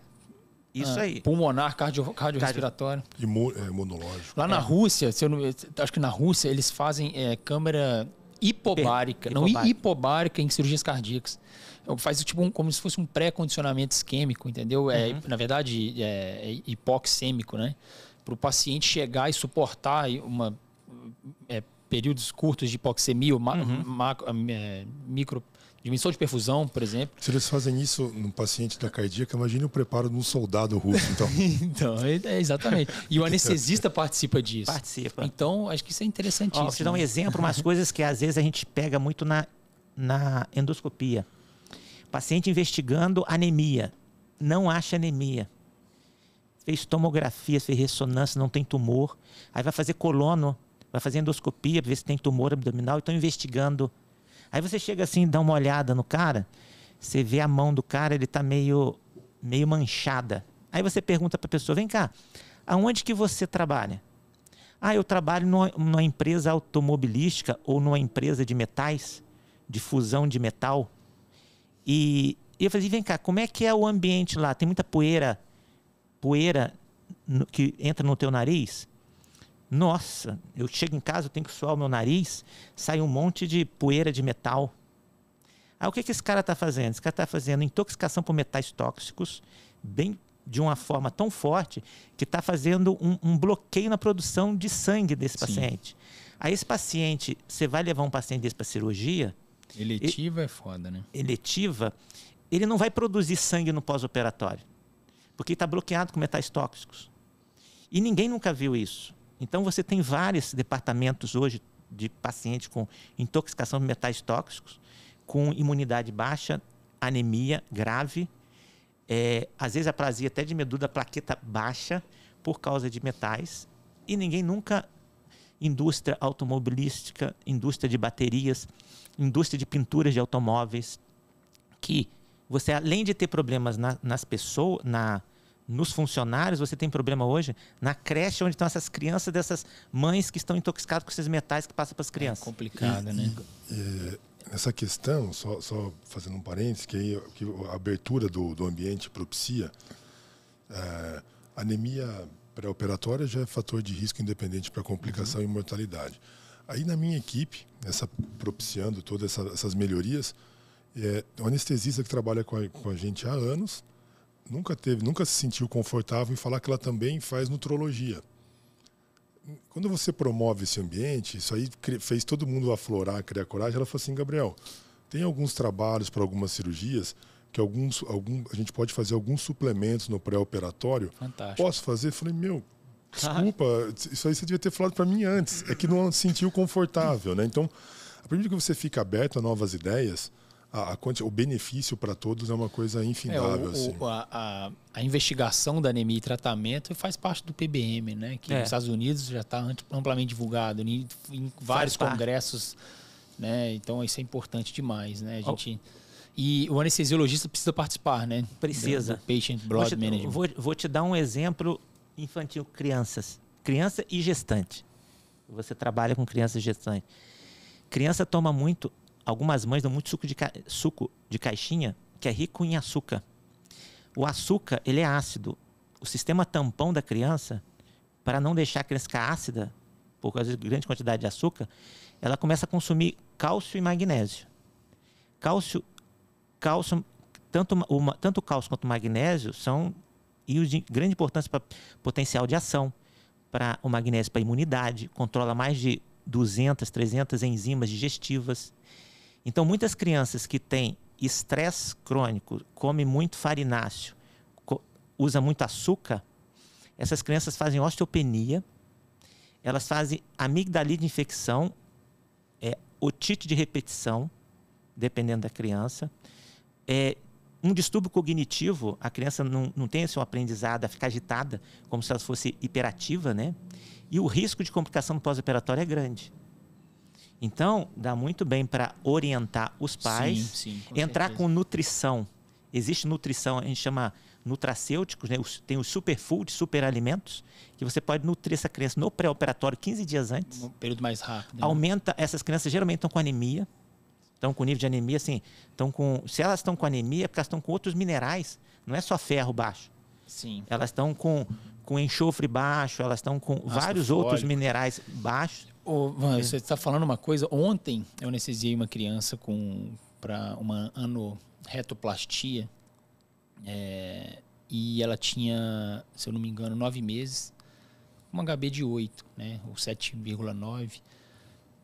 Speaker 2: Isso aí.
Speaker 1: Pulmonar, cardiorrespiratório.
Speaker 3: Imunológico.
Speaker 1: Lá na Rússia, acho que na Rússia eles fazem câmara hipobárica, hipobárica em cirurgias cardíacas. Faz tipo como se fosse um pré-condicionamento isquêmico, entendeu? Na verdade, é hipoxêmico, né? Para o paciente chegar e suportar períodos curtos de hipoxemia, micro diminuição de perfusão, por exemplo.
Speaker 3: Se eles fazem isso no paciente da cardíaca, imagine o preparo de um soldado russo, então.
Speaker 1: Então, exatamente. E o anestesista participa disso.
Speaker 2: Participa.
Speaker 1: Então, acho que isso é interessantíssimo.
Speaker 2: Vou te dar um exemplo, umas coisas que às vezes a gente pega muito na endoscopia. Paciente investigando anemia, não acha anemia. Fez tomografia, fez ressonância, não tem tumor. Aí vai fazer colono, vai fazer endoscopia para ver se tem tumor abdominal e estão investigando. Aí você chega assim, dá uma olhada no cara, você vê a mão do cara, ele está meio manchada. Aí você pergunta para a pessoa, vem cá, aonde que você trabalha? Eu trabalho numa empresa automobilística ou numa empresa de metais, de fusão de metal. E eu falei, vem cá, como é que é o ambiente lá? Tem muita poeira que entra no teu nariz? Nossa, eu chego em casa, eu tenho que suar o meu nariz, sai um monte de poeira de metal. Aí o que esse cara está fazendo? Esse cara está fazendo intoxicação por metais tóxicos, bem de uma forma tão forte, que está fazendo um bloqueio na produção de sangue desse paciente. Aí esse paciente, você vai levar um paciente desse para cirurgia...
Speaker 1: Eletiva é foda, né?
Speaker 2: Eletiva, ele não vai produzir sangue no pós-operatório, porque está bloqueado com metais tóxicos. E ninguém nunca viu isso. Então, você tem vários departamentos hoje de pacientes com intoxicação de metais tóxicos, com imunidade baixa, anemia grave, às vezes aplasia até de medula, plaqueta baixa por causa de metais. E ninguém nunca, indústria automobilística, indústria de baterias, indústria de pinturas de automóveis, que você, além de ter problemas nas pessoas, nos funcionários, você tem problema hoje na creche, onde estão essas crianças, dessas mães que estão intoxicadas com esses metais que passam para as crianças.
Speaker 1: É complicado, né?
Speaker 3: Essa questão, só fazendo um parênteses, que a abertura do ambiente propicia, anemia pré-operatória já é fator de risco independente para complicação e mortalidade. Aí na minha equipe, propiciando todas essas melhorias, o anestesista que trabalha com a gente há anos, nunca se sentiu confortável em falar que ela também faz nutrologia. quando você promove esse ambiente, isso aí fez todo mundo aflorar, criar coragem. Ela falou assim, Gabriel, tem alguns trabalhos para algumas cirurgias que a gente pode fazer alguns suplementos no pré-operatório.
Speaker 1: Fantástico.
Speaker 3: Posso fazer? Eu falei, meu, desculpa, isso aí você devia ter falado para mim antes. É que não se sentiu confortável, né? Então, a partir que você fica aberto a novas ideias, o benefício para todos é uma coisa infindável. Assim.
Speaker 1: A investigação da anemia e tratamento faz parte do PBM, né? Que nos Estados Unidos já está amplamente divulgado em vários congressos, né? Então isso é importante demais, né? E o anestesiologista precisa participar, né?
Speaker 2: Precisa.
Speaker 1: Do patient blood management.
Speaker 2: Vou te dar um exemplo infantil, criança e gestante. Você trabalha com criança e gestante. Criança toma muito. Algumas mães dão muito suco de caixinha, que é rico em açúcar. O açúcar, ele é ácido. O sistema tampão da criança, para não deixar a criança ficar ácida, por causa de grande quantidade de açúcar, ela começa a consumir cálcio e magnésio. Cálcio tanto o cálcio quanto o magnésio são íons de grande importância para potencial de ação. Para o magnésio, para a imunidade, controla mais de 200, 300 enzimas digestivas. Então, muitas crianças que têm estresse crônico, comem muito farináceo, usa muito açúcar, essas crianças fazem osteopenia, elas fazem amigdalite de infecção, otite de repetição, dependendo da criança. Um distúrbio cognitivo, a criança não tem seu aprendizado a ficar agitada, como se ela fosse hiperativa, né? E o risco de complicação no pós-operatório é grande. Então, dá muito bem para orientar os pais, entrar com nutrição. Existe nutrição, a gente chama nutracêuticos, né? Tem os superfoods, superalimentos, que você pode nutrir essa criança no pré-operatório 15 dias antes.
Speaker 1: Um período mais rápido. Né?
Speaker 2: Aumenta, essas crianças geralmente estão com anemia, estão com nível de anemia, assim, se elas estão com anemia, é porque elas estão com outros minerais, não é só ferro baixo.
Speaker 1: Sim.
Speaker 2: Elas estão com enxofre baixo, elas estão com vários outros minerais baixos.
Speaker 1: Você está falando uma coisa. Ontem eu anestesiei uma criança para uma anorretoplastia e ela tinha, se eu não me engano, 9 meses, uma HB de 8, né, ou 7,9,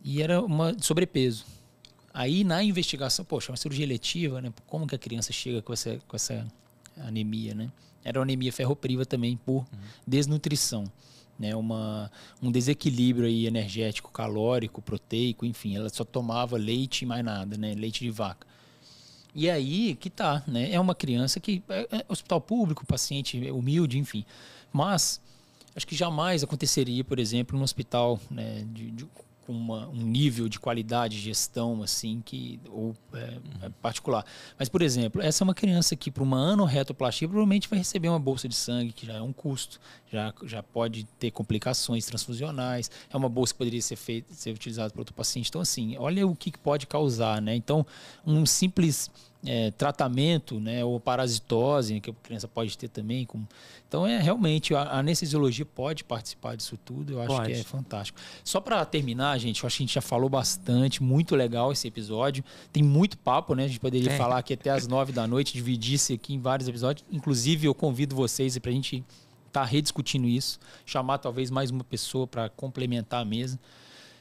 Speaker 1: e era uma sobrepeso. Aí na investigação, poxa, uma cirurgia eletiva, né, como que a criança chega com essa anemia, né? Era uma anemia ferropriva também por desnutrição. Né, um desequilíbrio aí energético, calórico, proteico, enfim, ela só tomava leite e mais nada, né, leite de vaca. E aí que tá, né, é uma criança que é hospital público, paciente humilde, enfim, mas acho que jamais aconteceria, por exemplo, num hospital, né, com um nível de qualidade de gestão assim particular. Mas, por exemplo, essa é uma criança que para uma anorretoplastia provavelmente vai receber uma bolsa de sangue, que já é um custo, já pode ter complicações transfusionais, é uma bolsa que poderia ser utilizada para outro paciente. Então, assim, olha o que pode causar, né? Então, um simples tratamento, né, ou parasitose, que a criança pode ter também. Então, realmente, a anestesiologia pode participar disso tudo, eu acho que é fantástico. Só para terminar, gente, eu acho que a gente já falou bastante, muito legal esse episódio, tem muito papo, né, a gente poderia falar aqui até as 9 da noite, dividir-se aqui em vários episódios, inclusive eu convido vocês para a gente estar rediscutindo isso, chamar talvez mais uma pessoa para complementar a mesa,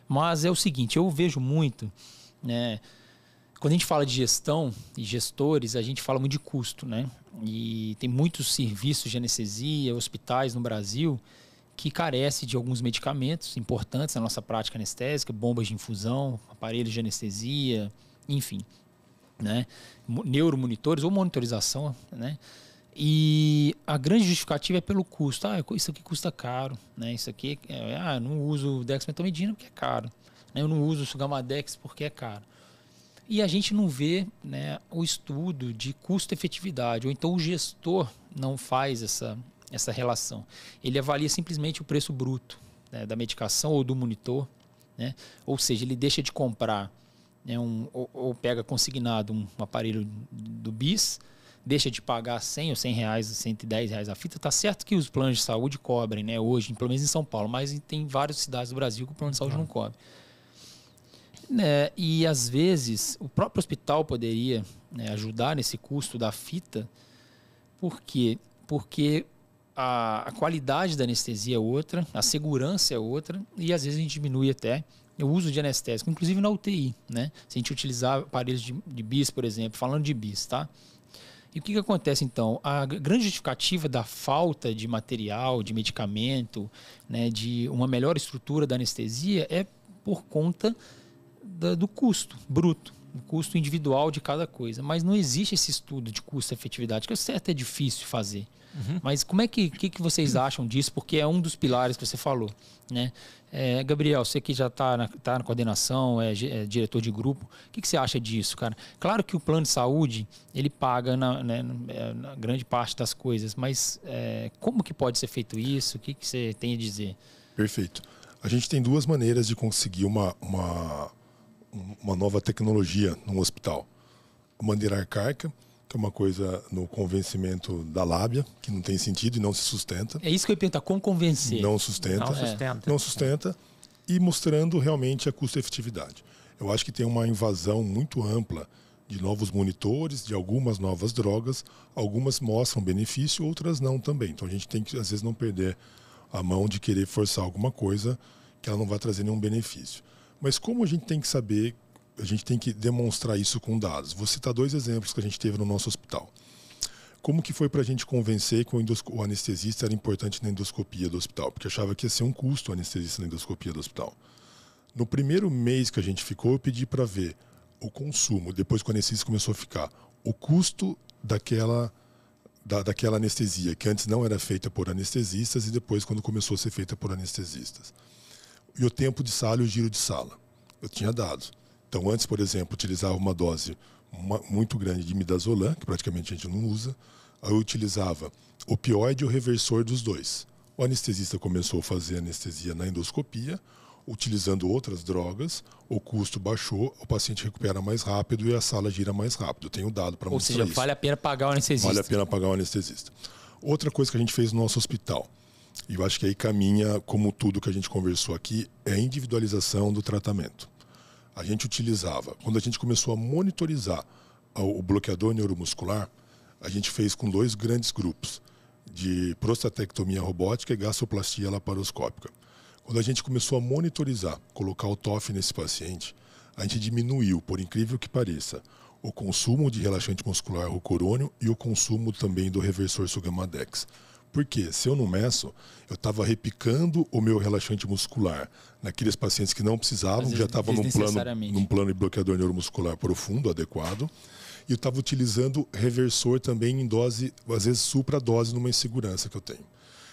Speaker 1: mas é o seguinte, eu vejo muito, né, quando a gente fala de gestão e gestores, a gente fala muito de custo, né? E tem muitos serviços de anestesia, hospitais no Brasil, que carecem de alguns medicamentos importantes na nossa prática anestésica, bombas de infusão, aparelhos de anestesia, enfim, né? Neuromonitores ou monitorização, né? E a grande justificativa é pelo custo. Isso aqui custa caro, né? Isso aqui, eu não uso dexmedetomidina porque é caro, né? Eu não uso Sugamadex porque é caro. E a gente não vê, né, o estudo de custo-efetividade, ou então o gestor não faz essa relação. Ele avalia simplesmente o preço bruto, né, da medicação ou do monitor, né? Ou seja, ele deixa de comprar, né, ou pega consignado um aparelho do BIS, deixa de pagar 100 ou 100 reais, 110 reais a fita. Tá certo que os planos de saúde cobrem, né, hoje, pelo menos em São Paulo, mas tem várias cidades do Brasil que o plano de saúde não cobre. E às vezes o próprio hospital poderia, né, ajudar nesse custo da fita. Por quê? Porque a qualidade da anestesia é outra, a segurança é outra, e às vezes a gente diminui até o uso de anestésico, inclusive na UTI, né? Se a gente utilizar aparelhos de bis, por exemplo, falando de bis, tá? E o que acontece, então? A grande justificativa da falta de material, de medicamento, né, de uma melhor estrutura da anestesia é por conta do custo bruto, o custo individual de cada coisa. Mas não existe esse estudo de custo-efetividade, que é certo, é difícil fazer. Mas como é que vocês acham disso? Porque é um dos pilares que você falou, né? Gabriel, você que já está na coordenação, é diretor de grupo, o que você acha disso, cara? Claro que o plano de saúde, ele paga na grande parte das coisas, mas como que pode ser feito isso? O que você tem a dizer?
Speaker 3: Perfeito. A gente tem duas maneiras de conseguir uma nova tecnologia no hospital. A maneira arcaica, que é uma coisa no convencimento da lábia, que não tem sentido e não se sustenta.
Speaker 1: É isso que eu ia perguntar, como convencer?
Speaker 3: Não sustenta. Não sustenta. E mostrando realmente a custo-efetividade. Eu acho que tem uma invasão muito ampla de novos monitores, de algumas novas drogas. Algumas mostram benefício, outras não também. Então a gente tem que, às vezes, não perder a mão de querer forçar alguma coisa que ela não vai trazer nenhum benefício. Mas como a gente tem que saber, a gente tem que demonstrar isso com dados. Vou citar 2 exemplos que a gente teve no nosso hospital. Como que foi para a gente convencer que o anestesista era importante na endoscopia do hospital? Porque achava que ia ser um custo o anestesista na endoscopia do hospital. No primeiro mês que a gente ficou, eu pedi para ver o consumo, depois que o anestesista começou a ficar, o custo daquela anestesia, que antes não era feita por anestesistas e depois quando começou a ser feita por anestesistas. E o tempo de sala e o giro de sala. Eu tinha dados. Então, antes, por exemplo, utilizava uma dose muito grande de midazolam, que praticamente a gente não usa. Aí eu utilizava opioide e o reversor dos dois. O anestesista começou a fazer anestesia na endoscopia, utilizando outras drogas, o custo baixou, o paciente recupera mais rápido e a sala gira mais rápido. Eu tenho dado para mostrar isso.
Speaker 1: Ou seja, vale a pena pagar o anestesista.
Speaker 3: Vale a pena pagar o anestesista. Outra coisa que a gente fez no nosso hospital, e eu acho que aí caminha, como tudo que a gente conversou aqui, é a individualização do tratamento. A gente utilizava, quando a gente começou a monitorizar o bloqueador neuromuscular, a gente fez com 2 grandes grupos, de prostatectomia robótica e gastroplastia laparoscópica. Quando a gente começou a monitorizar, colocar o TOF nesse paciente, a gente diminuiu, por incrível que pareça, o consumo de relaxante muscular rocurônio e o consumo também do reversor Sugamadex. Porque se eu não meço, eu estava repicando o meu relaxante muscular naqueles pacientes que não precisavam, já estavam num plano de bloqueador neuromuscular profundo, adequado, e eu estava utilizando reversor também em dose, às vezes supradose numa insegurança que eu tenho.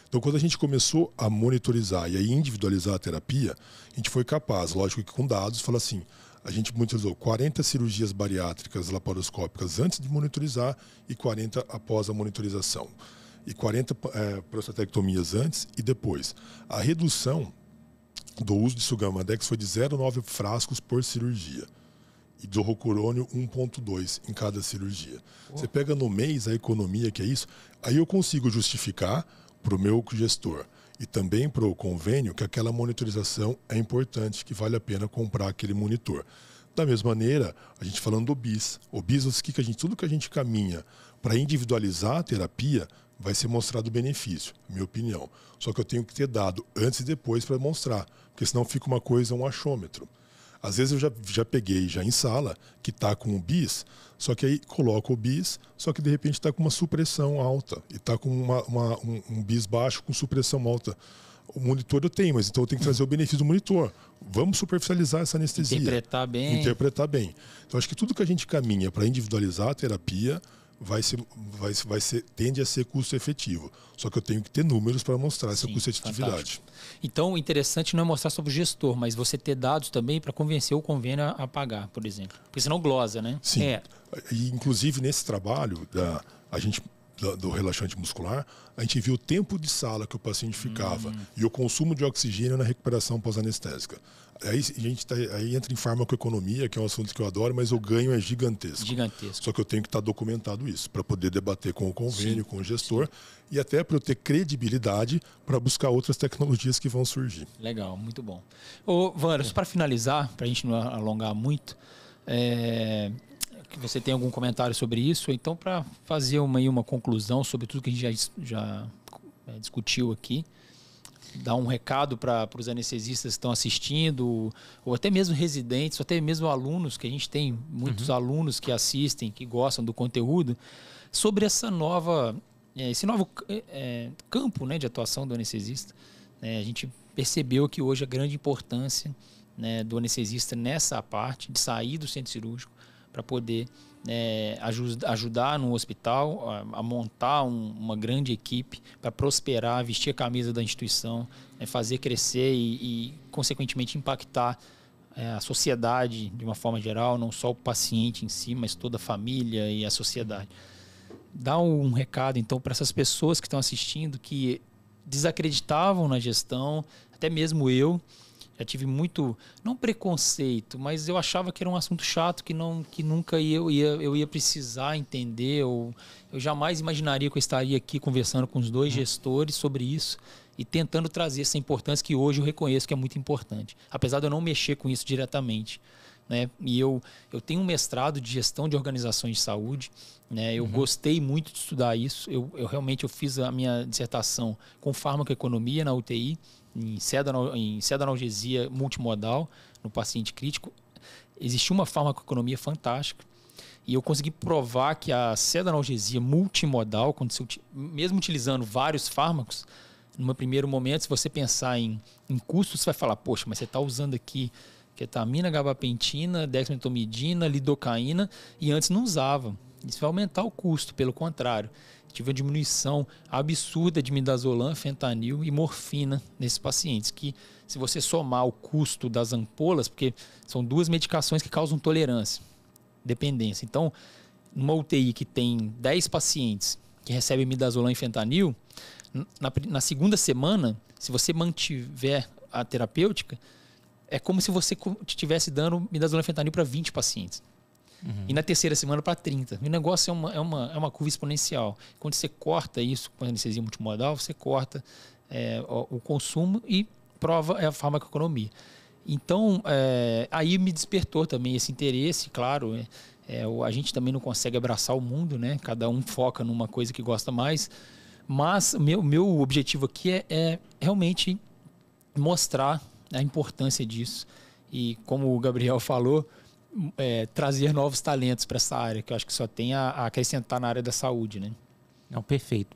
Speaker 3: Então, quando a gente começou a monitorizar e a individualizar a terapia, a gente foi capaz, lógico que com dados, falar assim, a gente monitorizou 40 cirurgias bariátricas laparoscópicas antes de monitorizar e 40 após a monitorização. E 40 prostatectomias antes e depois. A redução do uso de Sugamadex foi de 0,9 frascos por cirurgia. E do rocurônio 1,2 em cada cirurgia. Você pega no mês a economia que é isso, aí eu consigo justificar para o meu gestor e também para o convênio que aquela monitorização é importante, que vale a pena comprar aquele monitor. Da mesma maneira, a gente falando do BIS. O BIS, tudo que a gente caminha para individualizar a terapia, vai ser mostrado o benefício, minha opinião. Só que eu tenho que ter dado antes e depois para mostrar, porque senão fica uma coisa, um achômetro. Às vezes eu já peguei já em sala, que está com o BIS, só que aí coloco o BIS, só que de repente está com uma supressão alta, e está com um BIS baixo com supressão alta. O monitor eu tenho, mas então eu tenho que trazer o benefício do monitor. Vamos superficializar essa anestesia.
Speaker 1: Interpretar bem.
Speaker 3: Então acho que tudo que a gente caminha para individualizar a terapia tende a ser custo efetivo. Só que eu tenho que ter números para mostrar essa custo efetividade.
Speaker 1: Então, o interessante não é mostrar sobre o gestor, mas você ter dados também para convencer o convênio a pagar, por exemplo. Porque senão glosa, né?
Speaker 3: Sim. E, inclusive, nesse trabalho, do relaxante muscular, a gente viu o tempo de sala que o paciente ficava e o consumo de oxigênio na recuperação pós-anestésica. Aí entra em farmacoeconomia, que é um assunto que eu adoro, mas o ganho é gigantesco. Só que eu tenho que estar documentado isso, para poder debater com o convênio, com o gestor, e até para eu ter credibilidade para buscar outras tecnologias que vão surgir.
Speaker 1: Legal, muito bom. Ô, Wander, para finalizar, para a gente não alongar muito, você tem algum comentário sobre isso? Então, para fazer uma conclusão sobre tudo que a gente já discutiu aqui. Dar um recado para os anestesistas que estão assistindo, ou até mesmo residentes, ou até mesmo alunos, que a gente tem muitos alunos que assistem, que gostam do conteúdo, sobre esse novo campo, né, de atuação do anestesista. A gente percebeu que hoje a grande importância, né, do anestesista nessa parte de sair do centro cirúrgico para poder ajudar no hospital a montar uma grande equipe para prosperar, vestir a camisa da instituição, fazer crescer e consequentemente impactar a sociedade de uma forma geral, não só o paciente em si, mas toda a família e a sociedade. Dá um recado então para essas pessoas que estão assistindo, que desacreditavam na gestão, até mesmo eu já tive muito, não preconceito, mas eu achava que era um assunto chato que nunca eu ia precisar entender, ou eu jamais imaginaria que eu estaria aqui conversando com os dois gestores sobre isso e tentando trazer essa importância que hoje eu reconheço que é muito importante, apesar de eu não mexer com isso diretamente, né? E eu tenho um mestrado de gestão de organizações de saúde, né? Eu gostei muito de estudar isso, eu realmente fiz a minha dissertação com farmacoeconomia na UTI, em pseudoanalgesia multimodal no paciente crítico. Existia uma farmacoeconomia fantástica e eu consegui provar que a pseudoanalgesia multimodal, mesmo utilizando vários fármacos, no primeiro momento, se você pensar em custos, você vai falar, poxa, mas você está usando aqui ketamina, gabapentina, dexmedetomidina, lidocaína, e antes não usava. Isso vai aumentar o custo, pelo contrário. Tive uma diminuição absurda de midazolam, fentanil e morfina nesses pacientes, que se você somar o custo das ampolas, porque são duas medicações que causam tolerância, dependência. Então, numa UTI que tem 10 pacientes que recebem midazolam e fentanil, na segunda semana, se você mantiver a terapêutica, é como se você estivesse dando midazolam e fentanil para 20 pacientes. E na terceira semana para 30. O negócio é uma curva exponencial. Quando você corta isso com anestesia multimodal, você corta o consumo e prova a farmacoeconomia. Então, aí me despertou também esse interesse, claro. A gente também não consegue abraçar o mundo, né? Cada um foca numa coisa que gosta mais. Mas meu objetivo aqui é realmente mostrar a importância disso. E como o Gabriel falou, trazer novos talentos para essa área, que eu acho que só tem a acrescentar na área da saúde, né? Não,
Speaker 2: perfeito.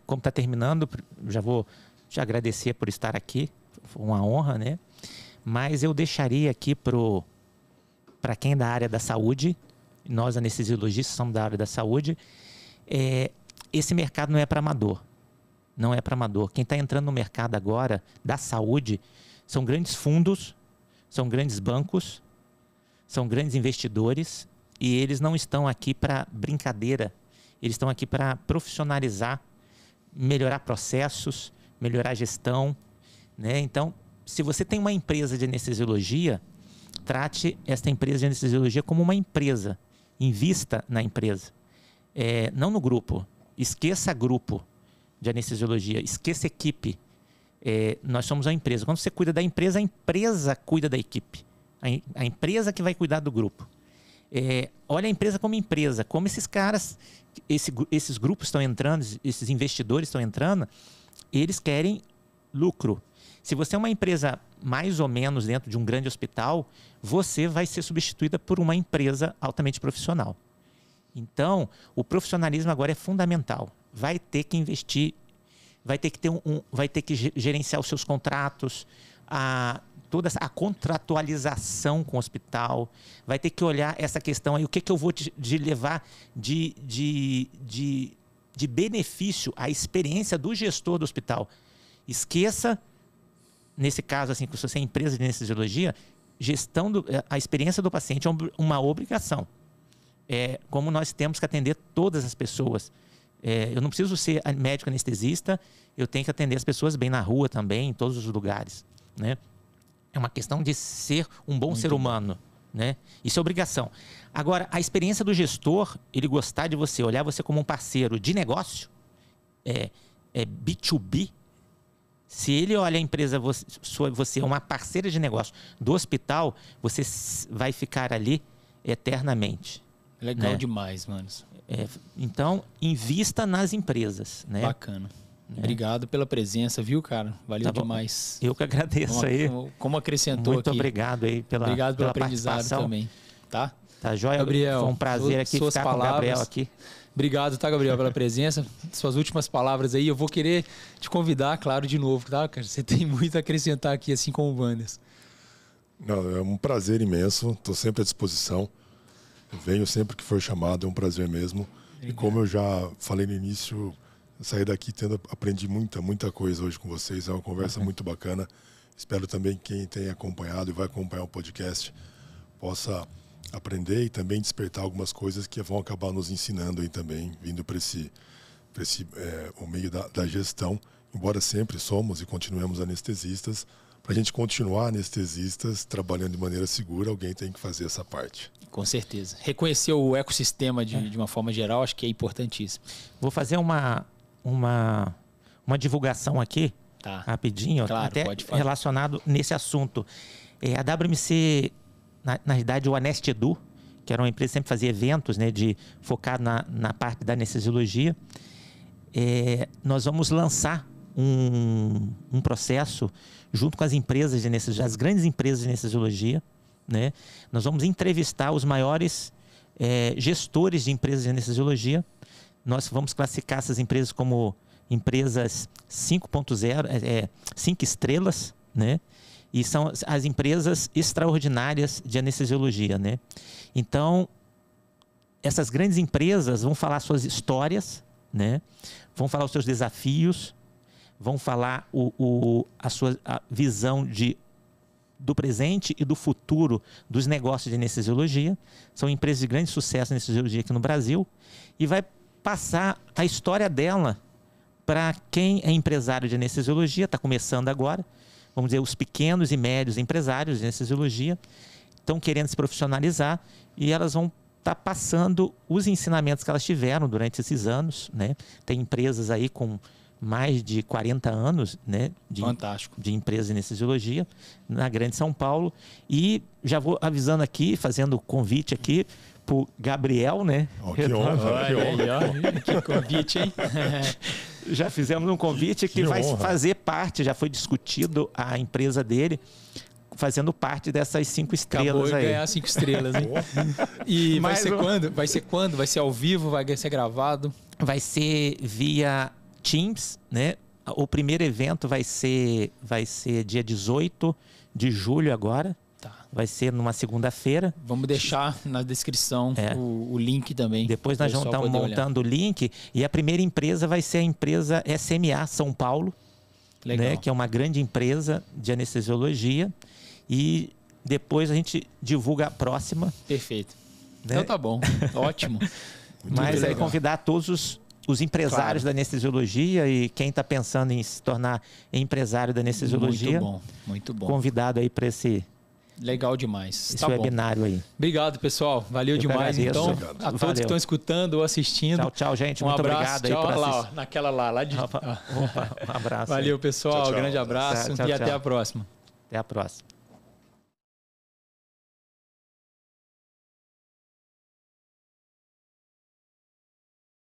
Speaker 2: Como está terminando, já vou te agradecer por estar aqui, foi uma honra, né? Mas eu deixaria aqui para quem é da área da saúde, nós anestesiologistas somos da área da saúde, esse mercado não é para amador. Não é para amador. Quem está entrando no mercado agora da saúde são grandes fundos, são grandes bancos, são grandes investidores, e eles não estão aqui para brincadeira, eles estão aqui para profissionalizar, melhorar processos, melhorar a gestão, né? Então, se você tem uma empresa de anestesiologia, trate esta empresa de anestesiologia como uma empresa, invista na empresa, não no grupo, esqueça grupo de anestesiologia, esqueça equipe, nós somos a empresa. Quando você cuida da empresa, a empresa cuida da equipe. A empresa que vai cuidar do grupo. Olha a empresa como empresa, como esses caras, esses grupos estão entrando, esses investidores estão entrando, eles querem lucro. Se você é uma empresa mais ou menos dentro de um grande hospital, você vai ser substituída por uma empresa altamente profissional. Então, o profissionalismo agora é fundamental. Vai ter que investir, vai ter que gerenciar os seus contratos, toda a contratualização com o hospital, vai ter que olhar essa questão aí, o que eu vou levar de benefício à experiência do gestor do hospital. Esqueça, nesse caso, assim, se você é empresa de anestesiologia, a experiência do paciente é uma obrigação. Como nós temos que atender todas as pessoas. Eu não preciso ser médico anestesista, eu tenho que atender as pessoas bem na rua também, em todos os lugares, né? É uma questão de ser um bom ser humano, né? Isso é obrigação. Agora, a experiência do gestor, ele gostar de você, olhar você como um parceiro de negócio, B2B. Se ele olha a empresa, você é uma parceira de negócio do hospital, você vai ficar ali eternamente.
Speaker 1: Legal, né? Demais, mano.
Speaker 2: Então, invista nas empresas, né?
Speaker 1: Bacana. Obrigado pela presença, viu, cara? Valeu demais.
Speaker 2: Eu que agradeço aí.
Speaker 1: Como acrescentou
Speaker 2: Muito
Speaker 1: aqui.
Speaker 2: obrigado aí
Speaker 1: Obrigado pelo aprendizado também, tá?
Speaker 2: Tá joia,
Speaker 1: Gabriel.
Speaker 2: Foi um prazer aqui ficar com o Gabriel aqui.
Speaker 1: Obrigado, tá, Gabriel, pela presença. Suas últimas palavras aí. Eu vou querer te convidar, claro, de novo, tá, cara? Você tem muito a acrescentar aqui, assim como o Wanders.
Speaker 3: Não, é um prazer imenso. Estou sempre à disposição. Eu venho sempre que for chamado, é um prazer mesmo. Obrigado. E como eu já falei no início, saí daqui aprendi muita coisa hoje com vocês. É uma conversa muito bacana. Espero também que quem tem acompanhado e vai acompanhar o podcast possa aprender e também despertar algumas coisas que vão acabar nos ensinando aí também, vindo para o meio da gestão. Embora sempre somos e continuemos anestesistas, para a gente continuar anestesistas trabalhando de maneira segura, alguém tem que fazer essa parte.
Speaker 1: Com certeza. Reconhecer o ecossistema de uma forma geral, acho que é importantíssimo.
Speaker 2: Vou fazer uma divulgação aqui, rapidinho,
Speaker 1: claro,
Speaker 2: até relacionado nesse assunto. A WMC, na realidade, o Anestedu, que era uma empresa que sempre fazia eventos, né, focado na parte da anestesiologia, nós vamos lançar um processo junto com as empresas de anestesiologia, as grandes empresas de anestesiologia, né? Nós vamos entrevistar os maiores gestores de empresas de anestesiologia. Nós vamos classificar essas empresas como empresas 5.0, 5 estrelas, né? E são as empresas extraordinárias de anestesiologia, né? Então, essas grandes empresas vão falar suas histórias, né? Vão falar os seus desafios, vão falar a visão do presente e do futuro dos negócios de anestesiologia. São empresas de grande sucesso em anestesiologia aqui no Brasil. E vai passar a história dela para quem é empresário de anestesiologia, está começando agora. Vamos dizer, os pequenos e médios empresários de anestesiologia estão querendo se profissionalizar e elas vão estar passando os ensinamentos que elas tiveram durante esses anos, né? Tem empresas aí com mais de 40 anos, né, de empresa de anestesiologia na Grande São Paulo. E já vou avisando aqui, fazendo convite aqui para o Gabriel, né?
Speaker 3: Que honra,
Speaker 1: que convite, hein?
Speaker 2: Já fizemos um convite que vai fazer parte, já foi discutido a empresa dele, fazendo parte dessas 5 estrelas.
Speaker 1: Acabou de
Speaker 2: aí.
Speaker 1: ganhar 5 estrelas, hein? E vai ser quando? Vai ser quando? Vai ser ao vivo? Vai ser gravado?
Speaker 2: Vai ser via Teams, né? O primeiro evento vai ser dia 18 de julho agora.
Speaker 1: Tá.
Speaker 2: Vai ser numa segunda-feira.
Speaker 1: Vamos deixar na descrição o link também.
Speaker 2: Depois nós vamos estar montando o link. E a primeira empresa vai ser a empresa SMA SMA Paulo, né? Que é uma grande empresa de anestesiologia. E depois a gente divulga a próxima.
Speaker 1: Perfeito.
Speaker 2: Né?
Speaker 1: Então tá bom. Ótimo.
Speaker 2: Mas aí convidar todos os empresários da anestesiologia e quem está pensando em se tornar empresário da anestesiologia.
Speaker 1: Muito bom.
Speaker 2: Convidado aí para esse...
Speaker 1: Legal demais.
Speaker 2: Esse webinário aí.
Speaker 1: Obrigado, pessoal. Valeu demais, então.
Speaker 3: Obrigado.
Speaker 1: A todos que estão escutando ou assistindo.
Speaker 2: Tchau, gente.
Speaker 1: Muito
Speaker 2: abraço,
Speaker 1: obrigado. Tchau, aí lá, naquela lá de...
Speaker 2: Opa, um abraço.
Speaker 1: Valeu, pessoal.
Speaker 3: Tchau.
Speaker 1: Grande abraço
Speaker 2: tchau,
Speaker 1: e até a próxima.
Speaker 2: Até a próxima.